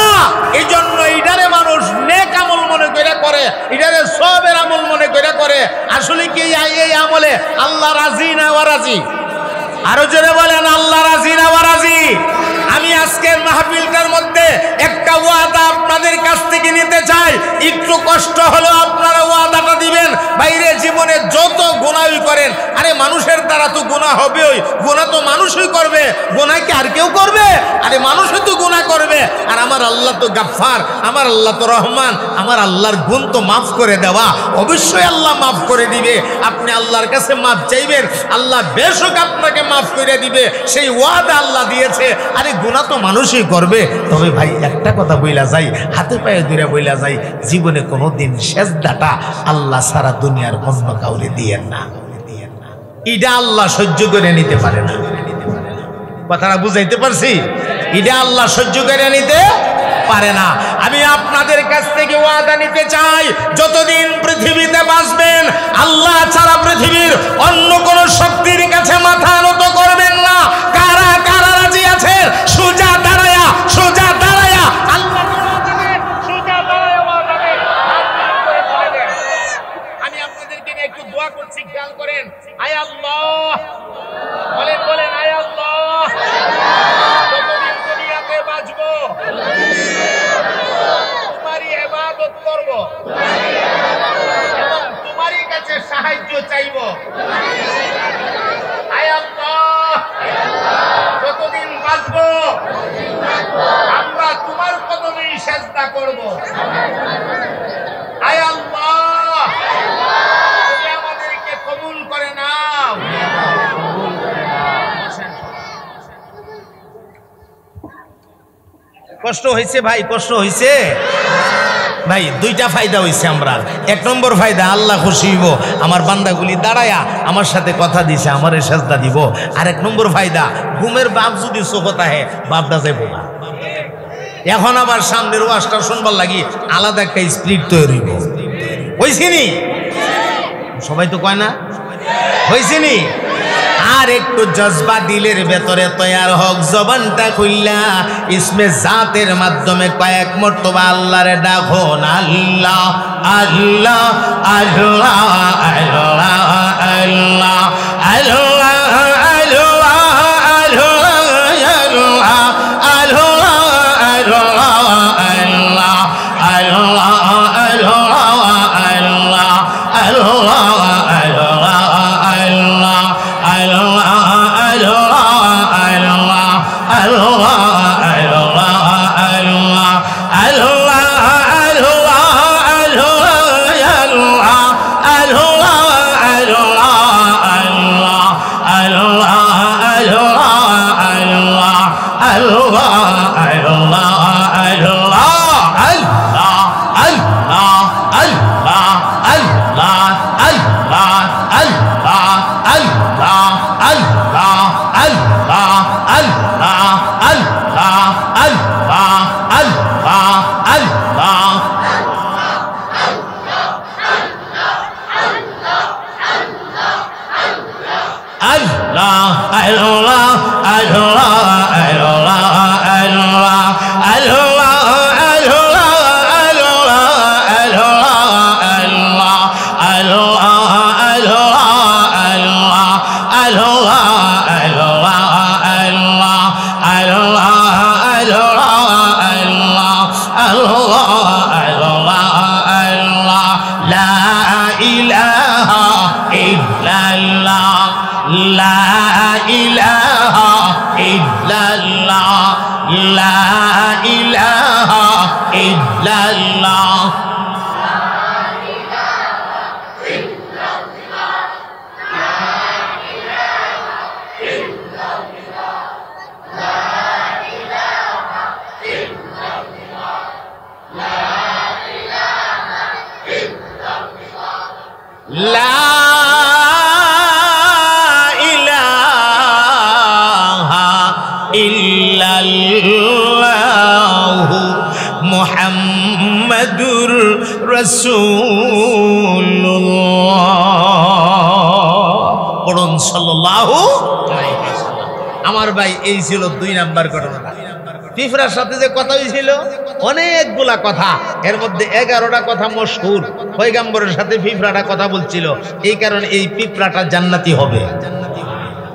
এই জন্য এটারে মানুষ নেক আমল মনে করে, এটারে সবের আমল মনে করে। আসলে কি এই আমলে আল্লাহ রাজি না ওয়ারাজি? আরো জোরে বলেন, আল্লাহ রাজি না ওয়ারাজি? আমি আজকের মাহফিলটার মধ্যে একটা ওয়াদা আপনাদের কাছ থেকে নিতে চাই। একটু কষ্ট হলো আপনারা ওয়াদাটা দিবেন। বাইরে জীবনে যত গুনাহ করেন, আরে মানুষের দ্বারা তো গুনাহ হবেই, গুনাহ তো মানুষই করবে, গুনাহ কি আর কেউ করবে? আরে মানুষই তো গুনাহ করবে। আর আমার আল্লাহ তো গাফফার, আমার আল্লাহ তো রহমান, আমার আল্লাহর গুণ তো মাফ করে দেওয়া। অবশ্যই আল্লাহ মাফ করে দিবে। আপনি আল্লাহর কাছে মাফ চাইবেন, আল্লাহ বেশক আপনাকে মাফ করে দিবে। সেই ওয়াদা আল্লাহ দিয়েছে। আরে গুনাহ তো মানুষই করবে। তবে ভাই, একটা কথা বইলা যাই, হাতে পায়ে ধরে বইলা যাই, জীবনে কোনোদিন সেজদাটা আল্লাহ সারা দুনিয়ার অন্য কাউরে দিয়েন না। এটা আল্লাহ সহ্য করে নিতে পারে না। কথাটা বুঝাইতে পারছি? এটা আল্লাহ সহ্য করে নিতে পারে না। আমি আপনাদের কাছ থেকে ওয়াদা নিতে চাই, যতদিন পৃথিবীতে বাঁচবেন আল্লাহ ছাড়া পৃথিবীর অন্য কোন শক্তির কাছে মাথা নত করবেন না। কারা কারা রাজি আছেন? সোজা দাঁড়ায়া, সোজা দাঁড়ায়া আল্লাহ সোজা দাঁড়ায়া ওয়াদা দেন। আমি আপনাদেরকে নিয়ে একটু দোয়া করছি, খেয়াল করেন। আয় আল্লাহ, বলেন বলেন, আয় আল্লাহ, যতদিন দুনিয়াতে বাঁচবো তোমারই ইবাদত করব এবং তোমারই কাছে সাহায্য চাইব। আয় আল্লাহ, যতদিন বাঁচবো আমরা তোমার কদমেই সেজদা করব। আয় আল্লাহ, তুমি আমাদেরকে কবুল করে নাও। কষ্ট হয়েছে ভাই, কষ্ট হয়েছে ভাই। দুইটা ফায়দা হয়েছে আমরা। 1 নম্বর ফায়দা, আল্লাহ খুশি হইব, আমার বান্দাগুলি দাঁড়ায়া আমার সাথে কথা দিছে, আমারে সেজদা দিব। আর 1 নম্বর ফায়দা, ঘুমের বাপ যদি চোখতা হে, বাপটা যাইব না। এখন আবার সামনের ওয়াজটা শুনবার লাগি আলাদা একটা স্পিরিট তৈরি হইব। হইছে নি? সবাই তো কয় না হইছে নি? আর একটু জজবা দিলের ভেতরে তৈয়ার হোক, জবানটা খুললা ইসমে জাতের মাধ্যমে কয়েক মর্তবা আল্লাহরে ডাকুন। আল্লাহ আল্লাহ আল্লাহ আল্লাহ আল্লাহ আল্লাহ মুহাম্মাদুর রাসূলুল্লাহ। পড়ুন সাল্লাল্লাহু আলাইহি ওয়াসাল্লাম। আমার ভাই এই ছিল 2 নাম্বার ঘটনাটা। পিঁপড়ার সাথে যে কথা হয়েছিল অনেকগুলা কথা, এর মধ্যে 11টা কথা মশহুর। পয়গম্বরের সাথে পিঁপড়াটা কথা বলছিল, এই কারণে এই পিঁপড়াটা জান্নাতি হবে।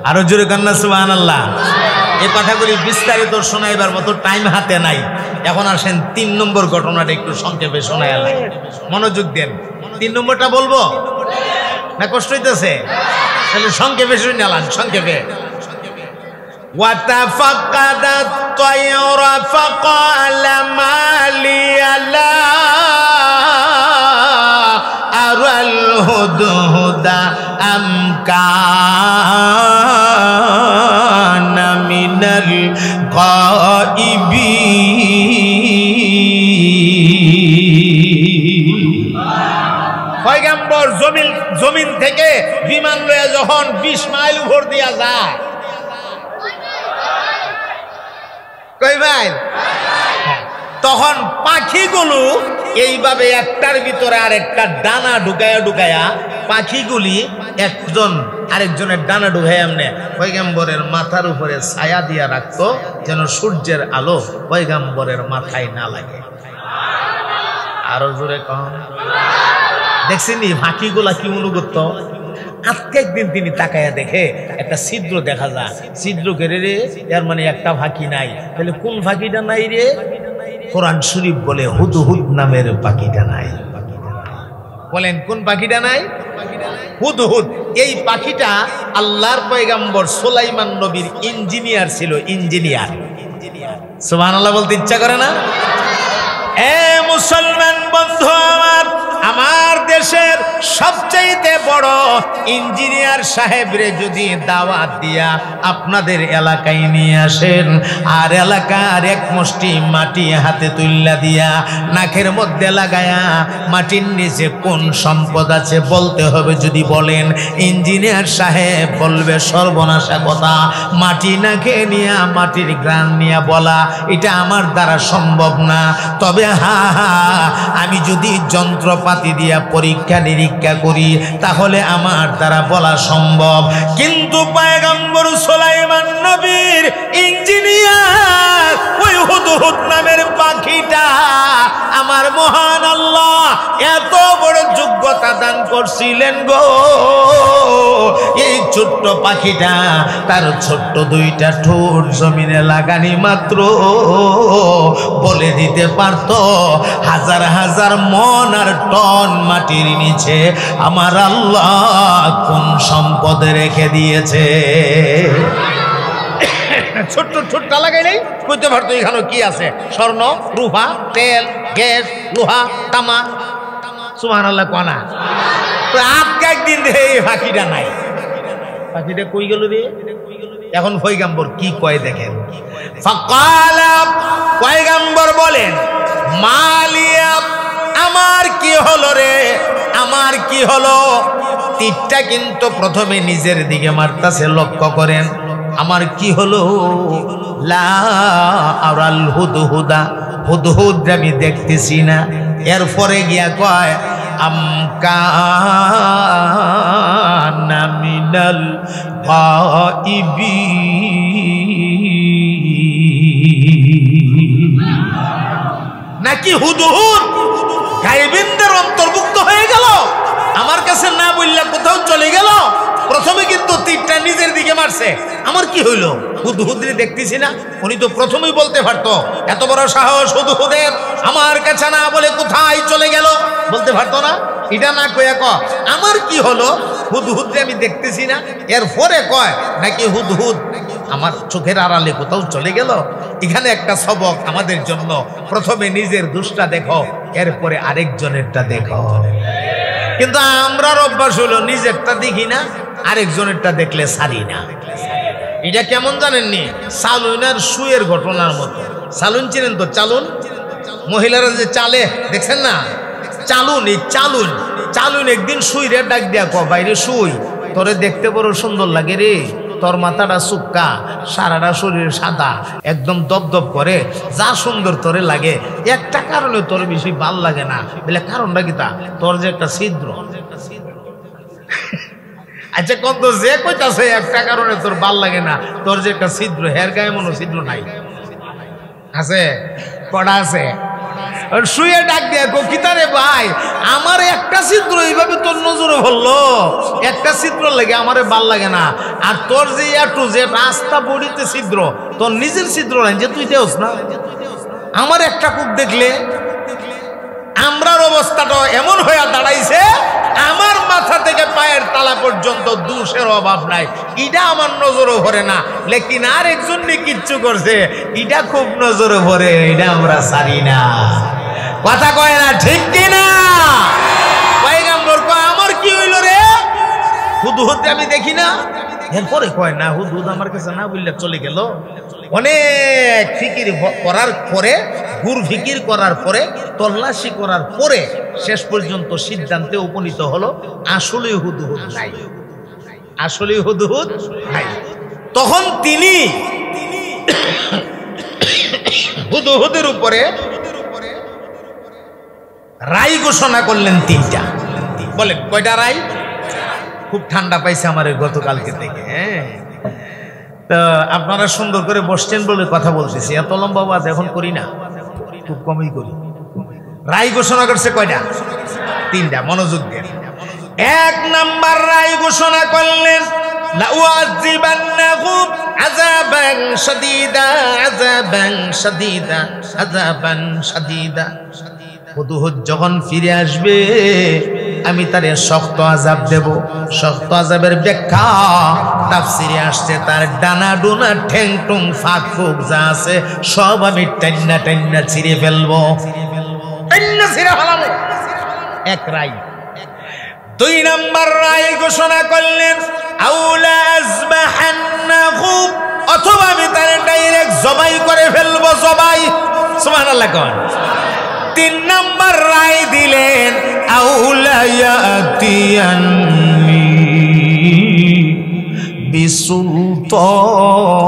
আরো জোরে কান্না সুবহানাল্লাহ। এই কথাগুলি বিস্তারিত শোনাইবার মতো টাইম হাতে নাই। এখন আসেন 3 নম্বর ঘটনাটা একটু সংক্ষেপে শোনায়। মনোযোগ দেন। 3 নম্বরটা বলবো না কষ্ট হইতেছে? তাহলে সংক্ষেপে শুনালাম, সংক্ষেপে। وتفقد الطير فقال ما لي لا أرى الهدهد أم كان من الغائبين। পয়গম্বর জমিন থেকে বিমান লয়ে যখন 20 মাইল উপর দিয়া যায়, কই ভাই, তখন পাখিগুলো এইভাবে একটার ভিতরে আরেকটা ডানা ঢুকায়া ঢুকায়া পাখিগুলি একজন আরেকজনের ডানা ঢুকায় এমনি পয়গম্বরের মাথার উপরে ছায়া দিয়া রাখতো, যেন সূর্যের আলো পয়গম্বরের মাথায় না লাগে। আরো জোরে কম। দেখছেন পাখিগুলা কি মনে করতো? আজকে একদিন তিনি তাকায়া দেখে একটা ছিদ্র দেখা যায়, ছিদ্র ঘেরে রে, এর মানে একটা পাখি নাই। তাহলে কোন পাখিটা নাই রে? কোরআন শরীফ বলে হুদহুদ নামের পাখিটা নাই। বলেন কোন পাখিটা নাই? হুদহুদ। এই পাখিটা আল্লাহর পয়গম্বর সুলাইমান নবীর ইঞ্জিনিয়ার ছিল, ইঞ্জিনিয়ার। সুবহানাল্লাহ বলতে ইচ্ছা করে না? এ মুসলমান বন্ধু আমার, আমার দেশের সবচেয়ে বড় ইঞ্জিনিয়ার সাহেবরে যদি দাওয়াত দিয়া আপনাদের এলাকায় নিয়ে আসেন, আর এলাকার এক মুষ্টি মাটি হাতে তুল্লা দিয়া নাকের মধ্যে লাগায়া মাটির নিচে কোন সম্পদ আছে বলতে হবে, যদি বলেন ইঞ্জিনিয়ার সাহেব বলবে সর্বনাশা কথা। মাটি নাকে নিয়া মাটির গ্রান নিয়া বলা এটা আমার দ্বারা সম্ভব না। তবে হা হা আমি যদি যন্ত্রপাতি যুক্তি দিয়া পরীক্ষা নিরীক্ষা করি তাহলে আমার দ্বারা বলা সম্ভব। কিন্তু পয়গম্বর সুলাইমান নবীর ইঞ্জিনিয়ার ওই হুদহুদ নামের পাখিটা আমার মহান আল্লাহ এত বড় যোগ্যতা দান করছিলেন গো। এই ছোট্ট পাখিটা তার ছোট্ট দুইটা ঠোঁট জমিনে লাগানি মাত্র বলে দিতে পারত হাজার হাজার মন আর টন মাটির নিচে আমার আল্লাহ কোন সম্পদ রেখে দিয়েছে। ছোট্ট ছোট্ট লাগাই নেই বুঝতে পারতো এখানে কি আছে, স্বর্ণ রূপা তেল গ্যাস লোহা তামা। সুবহানাল্লাহ কোনা তো আজকে একদিন এই পাখিটা নাই, পাখিটা কই গেল রে? এখন পয়গম্বর কি কয় দেখেন। ফাকালা পয়গম্বর বলেন মালিয়া আমার কি হলো রে, আমার কি হলো? তীরটা কিন্তু প্রথমে নিজের দিকে মারতাছে, লক্ষ্য করেন আমার কি হলো। লা আরাল হুদহুদা, হুদহুদ আমি দেখতেছি না। এরপরে গিয়া কয় আমকানা মিনাল গায়বিন, নাকি হুদহুদ গায়বিনদের অন্তর্ভুক্ত হয়ে গেল, আমার কাছে না বললে কোথাও চলে গেল। প্রথমে কিন্তু তীরটা নিজের দিকে মারছে, আমার কি হইল? হুদহুদরে দেখতেছি না। উনি তো প্রথমেই বলতে পারতো, এত বড় সাহস হুদহুদের, আমার কাছে না বলে কোথায় চলে গেল, বলতে পারতো না? এটা না কয়ে ক আমার কি হলো, হুদহুদরে আমি দেখতেছি না। এরপরে কয় নাকি হুদহুদ আমার চোখের আড়ালে কোথাও চলে গেল। এখানে একটা সবক আমাদের জন্য, প্রথমে নিজের দোষটা দেখো, এরপরে আরেকজনেরটা দেখো। কিন্তু আমরা অভ্যাস হলো নিজেরটা দেখি না, আরেকজনেরটা দেখলে সারি না। এটা কেমন জানেননি? সালুনের সুয়ের ঘটনার মতো। সালুন চিনেন তো? চালুন, মহিলারা যে চালে দেখছেন না, চালুন, এই চালুন চালুন একদিন সুই রে ডাক দিয়া ক বাইরে সুই, তোরে দেখতে বড় সুন্দর লাগে রে, তোর মাথাটা চুক্কা, সারাটা শরীর সাদা, একদম দপদপ করে, যা সুন্দর তোরে লাগে, একটা কারণে তোর বেশি ভাল লাগে না। বলে কারণটা কি? তা তোর যে একটা ছিদ্র। আচ্ছা কত যে কইতাছে একটা কারণে তোর ভাল লাগে না, তোর যে একটা ছিদ্র, হের গায়ে মনো ছিদ্র নাই? আছে, কটা আছে? শুয়ে ডাক দিয়া গো কিতারে ভাই, আমার একটা ছিদ্র এইভাবে তোর নজরে হলো, একটা ছিদ্র লাগে আমারে ভাল লাগে না। আর তোর যে একটু যে রাস্তা বড়িতে ছিদ্র, তোর নিজের ছিদ্র নাই যে তুই দেওস না। আমার একটা কূপ দেখলে আমরার অবস্থাটা এমন হয়ে দাঁড়াইছে, আমার মাথা থেকে পায়ের তালা পর্যন্ত দোষের অভাব নাই, এটা আমার নজরে ভরে না। লেকিন আর একজন কিচ্ছু করছে, এটা খুব নজরে ভরে, এটা আমরা সারি না। কথা কয় না, ঠিক কিনা? পয়গম্বর কয় আমার কি হইল রে, হুদহুদ আমি দেখি না। এরপরে কয় না হুদহুদ আমার কাছে না বললে চলে গেল। অনেক ফিকির করার পরে, গুর ফিকির করার পরে, তল্লাশি করার পরে শেষ পর্যন্ত সিদ্ধান্তে উপনীত হলো আসলে হুদহুদ নাই, আসলে হুদহুদ নাই। তখন তিনি হুদহুদের উপরে রায় ঘোষণা করলেন তিনটা। বলেন কয়টা রায়? খুব ঠান্ডা পাইছে আমার গতকালকে থেকে। হ্যাঁ, তো আপনারা সুন্দর করে বসছেন বলে কথা বলতেছি, এত লম্বা আওয়াজ এখন করি না, খুব কমই করি। রায় ঘোষণা করছে কয়টা? তিনটা, মনোযোগ দেন। এক নাম্বার রায় ঘোষণা করলেন লাউআযিবান্নাহু আযাবান শাদীদা, আযাবান শাদীদা, আযাবান শাদীদা। হুদহুদ যখন ফিরে আসবে আমি তারে শক্ত আযাব দেব। শক্ত আযাবের ব্যাখ্যা তাফসিরে আসছে, তার ডানা ডোনা ঠ্যাং টুং ফাঁক ফুক যা আছে সব আমি টান্না টান্না ছিঁড়ে ফেলবো, টান্না ছিঁড়ে ফেলাবো। এক রায়। দুই নাম্বার রায় ঘোষণা করলেন আউলা আযবাহান্নাহু, অথবা আমি তারে ডাইরেক্ট জবাই করে ফেলবো, জবাই। সুবহানাল্লাহ কোন। তিন নাম্বার রায় দিলেন আউলা ইয়াতিয়ান্নি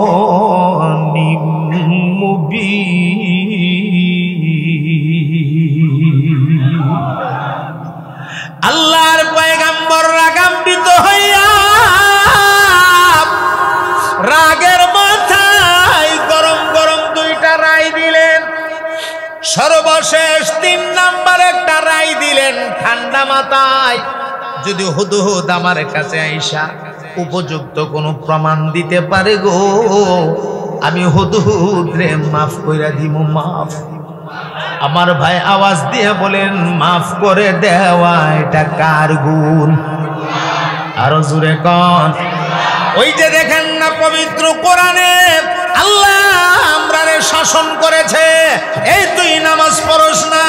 বিসুলতানিম মুবিন। সর্বশেষ 3 নাম্বার একটা রায় দিলেন ঠান্ডা মাথায়, যদি হুদহুদ আমার কাছে আইসা উপযুক্ত কোনো প্রমাণ দিতে পারে গো, আমি হুদহুদ রে মাফ কইরা দিব। মাফ। আমার ভাই আওয়াজ দিয়ে বলেন, মাফ করে দেওয়া এটা কার গুণ? আরো জোরে কোন। ওই যে দেখেন না পবিত্র কোরআনে আল্লাহ আমরারে শাসন করেছে, এই তুই নামাজ পড়স না,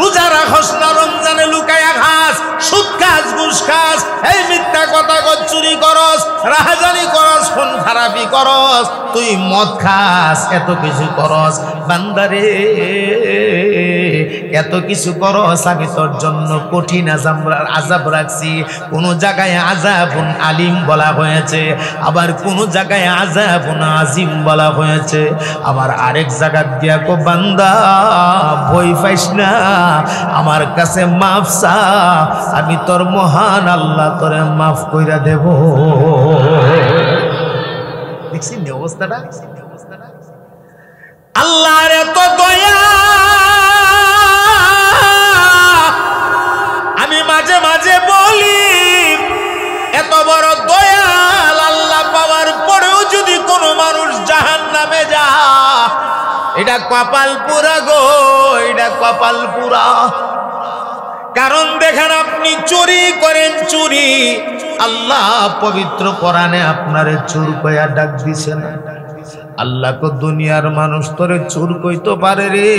রোজা রাখস না, রমজানে লুকায়া খাস, সুদ খাস, ঘুষ খাস, এই মিথ্যা কথা কর, চুরি করস, রাহাজানি করস, খুন খারাপি করস, তুই মদ খাস, এত কিছু করস, বান্দারে এত কিছু করস, আমি তোর জন্য কঠিন আযাব রাখছি। কোন জায়গায় আযাবুন আলিম বলা হয়েছে, আবার কোন জায়গায় আযাবুন আজিম বলা হয়েছে, আবার আরেক জায়গা দিয়া কো বান্দা ভয় পাইস না, আমার কাছে মাফ চা, আমি তোর মহান আল্লাহ তোরে মাফ কইরা দেব। দেখছেন অবস্থাটা? আল্লাহর এত দয়া, আমি মাঝে মাঝে বলি এত বড় দয়াল আল্লাহ পাওয়ার পরেও যদি কোনো মানুষ জাহান্নামে যায়, এটা কপাল পুরা গো, এটা কপাল পুরা। কারণ দেখেন আপনি চুরি করেন, চুরি আল্লাহ পবিত্র কোরআনে আপনারে চোর কইয়া ডাক দিছে না? আল্লাহ কো দুনিয়ার মানুষ তোরে চোর কইতে পারে রে,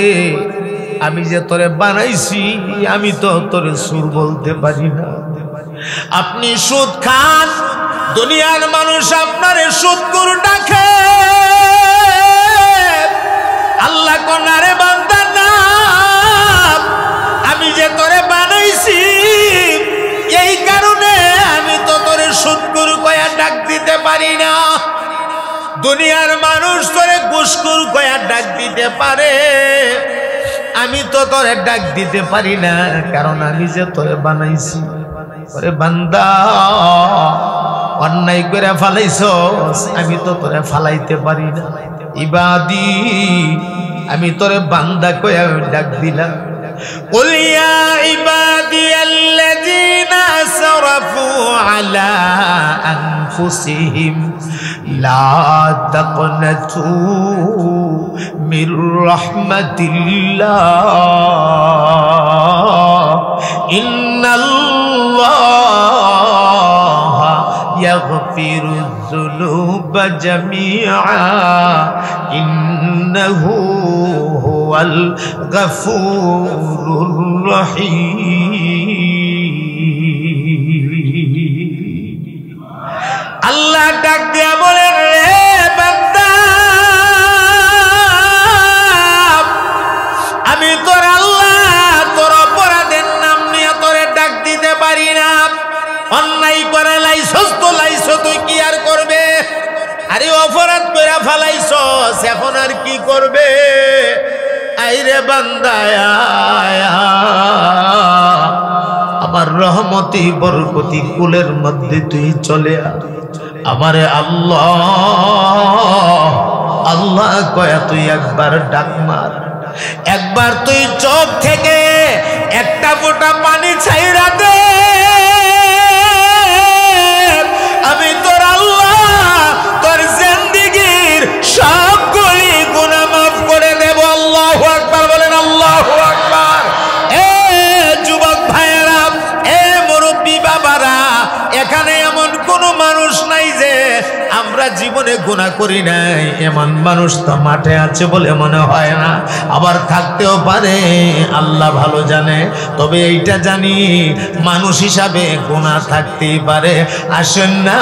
আমি যে তোরে বানাইছি আমি তো তোরে চোর বলতে পারি না। আপনি সুদ খান, দুনিয়ার মানুষ আপনারে সুদখোর ডাকে, আল্লাহ কো না রে বান্দা না, আমি যে তোরে বানাইছি এই কারণে আমি তো তোরে সুদখোর কইয়া ডাক দিতে পারি না। দুনিয়ার মানুষ তোরে ঘুষখোর কইয়া ডাক দিতে পারে, আমি তো তোরে ডাক দিতে পারি না, কারণ আমি যে তোরে বানাইছি। ওরে বান্দা, অন্যায় করে ফালাইছস, আমি তো তোরে ফালাইতে পারি না। ইবাদি, আমি তোরে বান্দা কইয়া ডাক দিলাম। قل يا عبادي الذين أسرفوا على أنفسهم لا تقنطوا من رحمة الله إن الله يغفر الذنوب جميعا إنه هو الغفور الرحيم। আল্লাহ ডাক দিয়া বলেন, রে বান্দা, আমি তোর আল্লাহ তোর অপরাধের নাম নিয়ে তোরে ডাক দিতে পারি না। অন্যায় করে লাইছস তো লাইছ, তুই কি আর করবে? আরে অপরাধ করে ফালাইছস, এখন আর কি করবে? আইরে বান্দা, আমার রহমতি বরকতি কুলের মধ্যে তুই চলে আ। আমারে আল্লাহ আল্লাহ কয়া তুই একবার ডাক মার, একবার তুই চোখ থেকে একটা ফোঁটা পানি ছাইরা দে, আমি তোর আল্লাহ তোর জিন্দেগীর সবগুলি গুনাহ মাফ করে দেব। আল্লাহু আকবার বলেন, আল্লাহু আকবার। এ যুবক ভাইয়েরা, এ মুরব্বী বাবারা, এখানে এমন কোনো মানুষ নাই যে আমরা জীবনে গুনাহ করি নাই, এমন মানুষ তো মাঠে আছে বলে মনে হয় না। আবার থাকতেও পারে, আল্লাহ ভালো জানে। তবে এইটা জানি, মানুষ হিসাবে গুনাহ থাকতেই পারে। আসেন না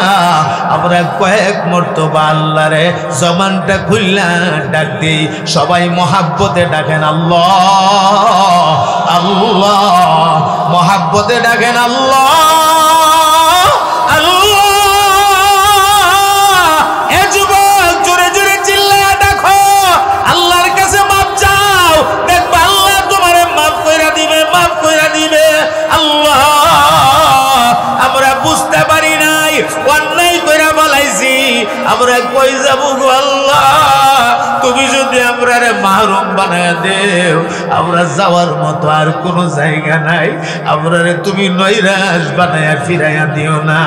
আমরা কয়েক মর্তবা আল্লাহরে জবানটা খুললা ডাক দেই, সবাই মহাব্বতে ডাকেন আল্লাহ আল্লাহ, মহাব্বতে ডাকেন আল্লাহ আল্লাহ। এ যুবক, জোরে জোরে চিল্লায়া ডাকো, আল্লাহর কাছে মাপ চাও, দেখবা আল্লাহ তোমারে মাফ কইরা দিবে, মাফ কইরা দিবে। আল্লাহ, আমরা বুঝতে পারি নাই, অন্যায় কইরা বলাইছি, আমরা কই যাবো গো আল্লাহ? তুমি যদি আমরারে মাহরুম বানায়া দেও, আমরা যাওয়ার মতো আর কোনো জায়গা নাই, আমরারে তুমি নৈরাশ বানায়া ফিরাইয়া দিও না।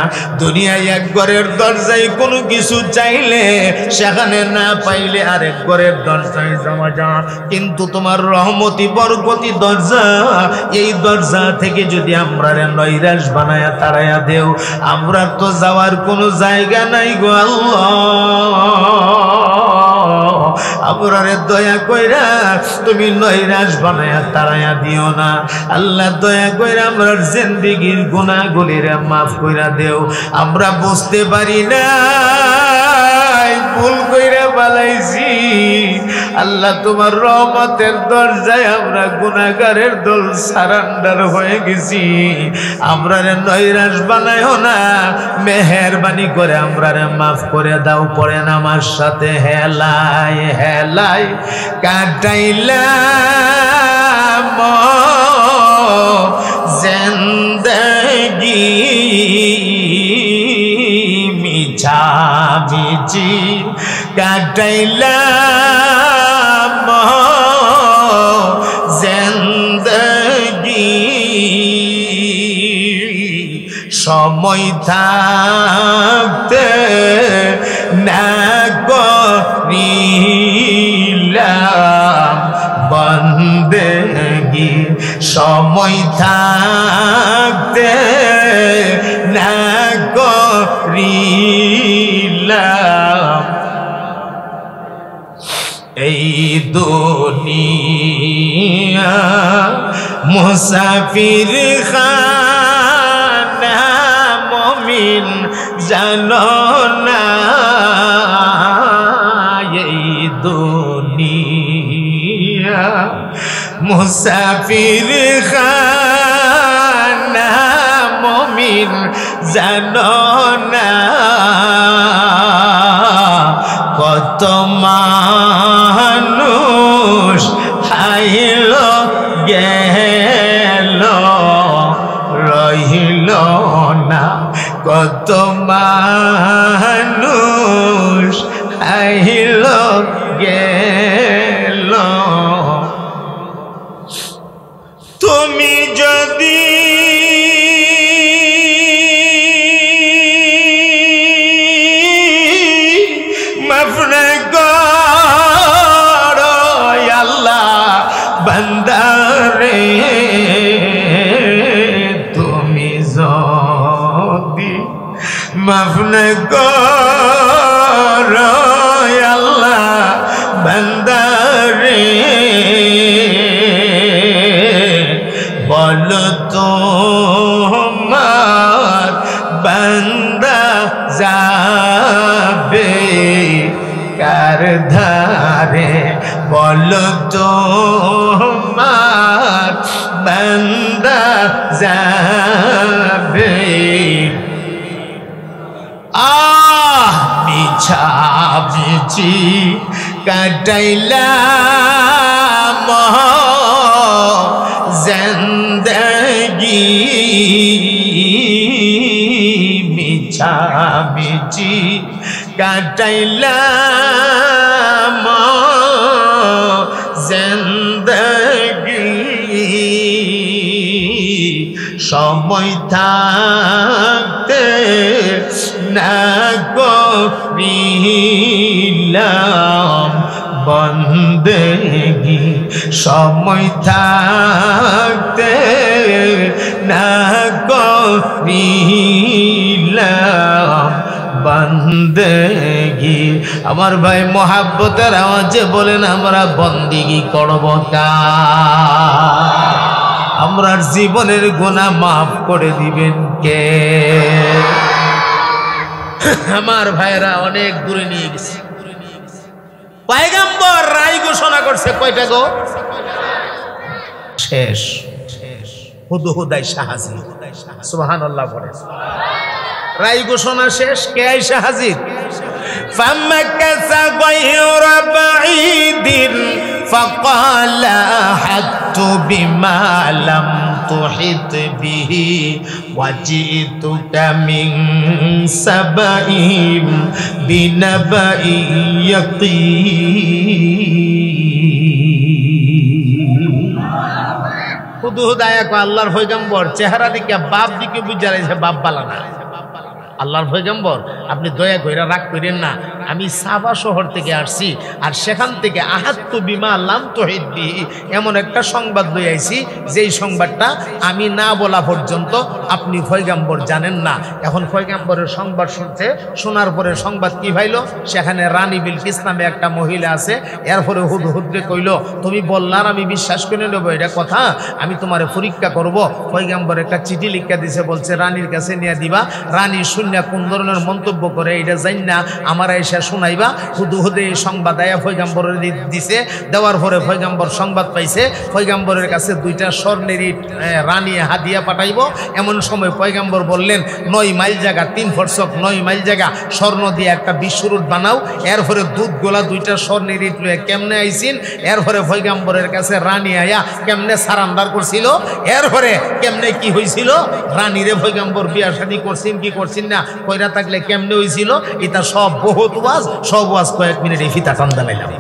দুনিয়ায় এক ঘরের দরজায় কোনো কিছু চাইলে সেখানে না পাইলে আরেক ঘরের দরজায় যাওয়া যায়, কিন্তু তোমার রহমতি বরকতি দরজা, এই দরজা থেকে যদি আমরারে নৈরাশ বানায়া তাড়াইয়া দেও, আমরা তো যাওয়ার কোনো জায়গা নাই গো আল্লাহ। আমরারে দয়া কইরা তুমি নৈরাশ বানায়া তাড়াইয়া দিও না আল্লাহ। দয়া কইরা আমরার জিন্দেগীর গুনাহগুলিরে মাফ কইরা দেও। আমরা বুঝতে পারি না ভুল কইরা বালাইছি আল্লাহ, তোমার রহমতের দরজায় আমরা গুনাহগারের দল সারান্ডার হয়ে গেছি। আমরারে নৈরাশ বানায়ও না, মেহেরবানি করে আমরারে মাফ করে দাও। পড়েন আমার সাথে, হেলায় হেলায় কাটাইলাম জিন্দেগি, মিছা মিছি কাটাইলাম জিন্দেগি। সময় থাকতে না করিলাম বন্দেগি, সময় থাকতে না করিলাম এই দুনিয়া মুসাফির খানা মুমিন জানো না, এই দুনিয়া মুসাফির খানা মুমিন জানো না। কত মানুষ আইল গেল রহিল না, কত মানুষ আইল গেল। তুমি যদি মাফ না করো আল্লাহ বান্দারে, তুমি যদি মাফ না করো আল্লাহ বান্দারে, বলো তোমার বান্দা যাবে কার ধারে, বলো তোমার বান্দা যাবে। মিছা মিছি কাটাইলাম জিন্দেগি, মিছা মিছি কাটাইলাম জিন্দেগি। সময় থাকতে না করিলাম বন্দেগি, সময় থাকতে না করিলাম বন্দেগি। আমার ভাই মোহাব্বতের আওয়াজে বলেন, আমরা বন্দেগি করব কার? আমরার জীবনের গুনাহ মাফ করে দিবেন কে? আমার ভাইরা অনেক দূরে নিয়ে গেছে। পয়গম্বর রায় ঘোষণা করছে কয়টা গো? শেষ হুদহুদাই শাহাজি। সুবহানাল্লাহ পড়ে। রায় ঘোষণা শেষ, কে আইসা হাজির? ফামাকাসা গায়রা বাঈদিন ফাকালা হাত্তু বিমা লাম তুহিত বিহি ওয়াজিতুকা মিন সাবাইম বিনাবাই ইয়াকিন। হুদুহুদ আয়া কয় আল্লাহর পয়গম্বর চেহারা দিকে বাপ দিকে বুঝা রয়েছে, বাপ বালা না। আল্লাহর পয়গম্বর আপনি দয়া কইরা রাগ করেন না, আমি সাবা শহর থেকে আসছি, আর সেখান থেকে আহাত্তু বিমা লাম তুহিত বিহি এমন একটা সংবাদ লই আইছি, যেই সংবাদটা আমি না বলা পর্যন্ত আপনি পয়গম্বর জানেন না। এখন পয়গম্বরের সংবাদ শুনছে, শোনার পরে সংবাদ কি ভাইলো, সেখানে রানী বিলকিস নামে একটা মহিলা আছে। এরপরে হুদহুদরে কইল তুমি বললার আমি বিশ্বাস করে নেবো, এটা কথা, আমি তোমারে পরীক্ষা করব। পয়গম্বর একটা চিঠি লিখা দিছে, বলছে রানীর কাছে নিয়ে দিবা, রানী শূন্য কোন ধরনের মন্তব্য করে এটা জানি না, আমার এসে শোনাইবা। হুদহুদে এই সংবাদ আয়া পয়গম্বরের দিছে, দেওয়ার পরে পয়গম্বর সংবাদ পাইছে, পয়গম্বরের কাছে 2টা স্বর্ণের রানী হাদিয়া পাঠাইব। এমন সময় পয়গম্বর বললেন 9 মাইল জায়গা 3 ফরসক 9 মাইল জায়গা স্বর্ণ দিয়ে একটা বিশ্বরুট বানাও। এরপরে দুধ গোলা 2টা স্বর্ণের ইট লয়ে কেমনে আইসিন, এরপরে পয়গম্বরের কাছে রানী আয়া কেমনে সারান্ডার করছিল, এরপরে কেমনে কি হয়েছিল, রানীরে পয়গম্বর বিয়া শাদী করছেন কি করছেন না, কইরা থাকলে কেমনে হয়েছিল, এটা সব বহুত ওয়াজ, সব ওয়াজ কয়েক মিনিটে ফিতা টান দাঁড়াইলাম।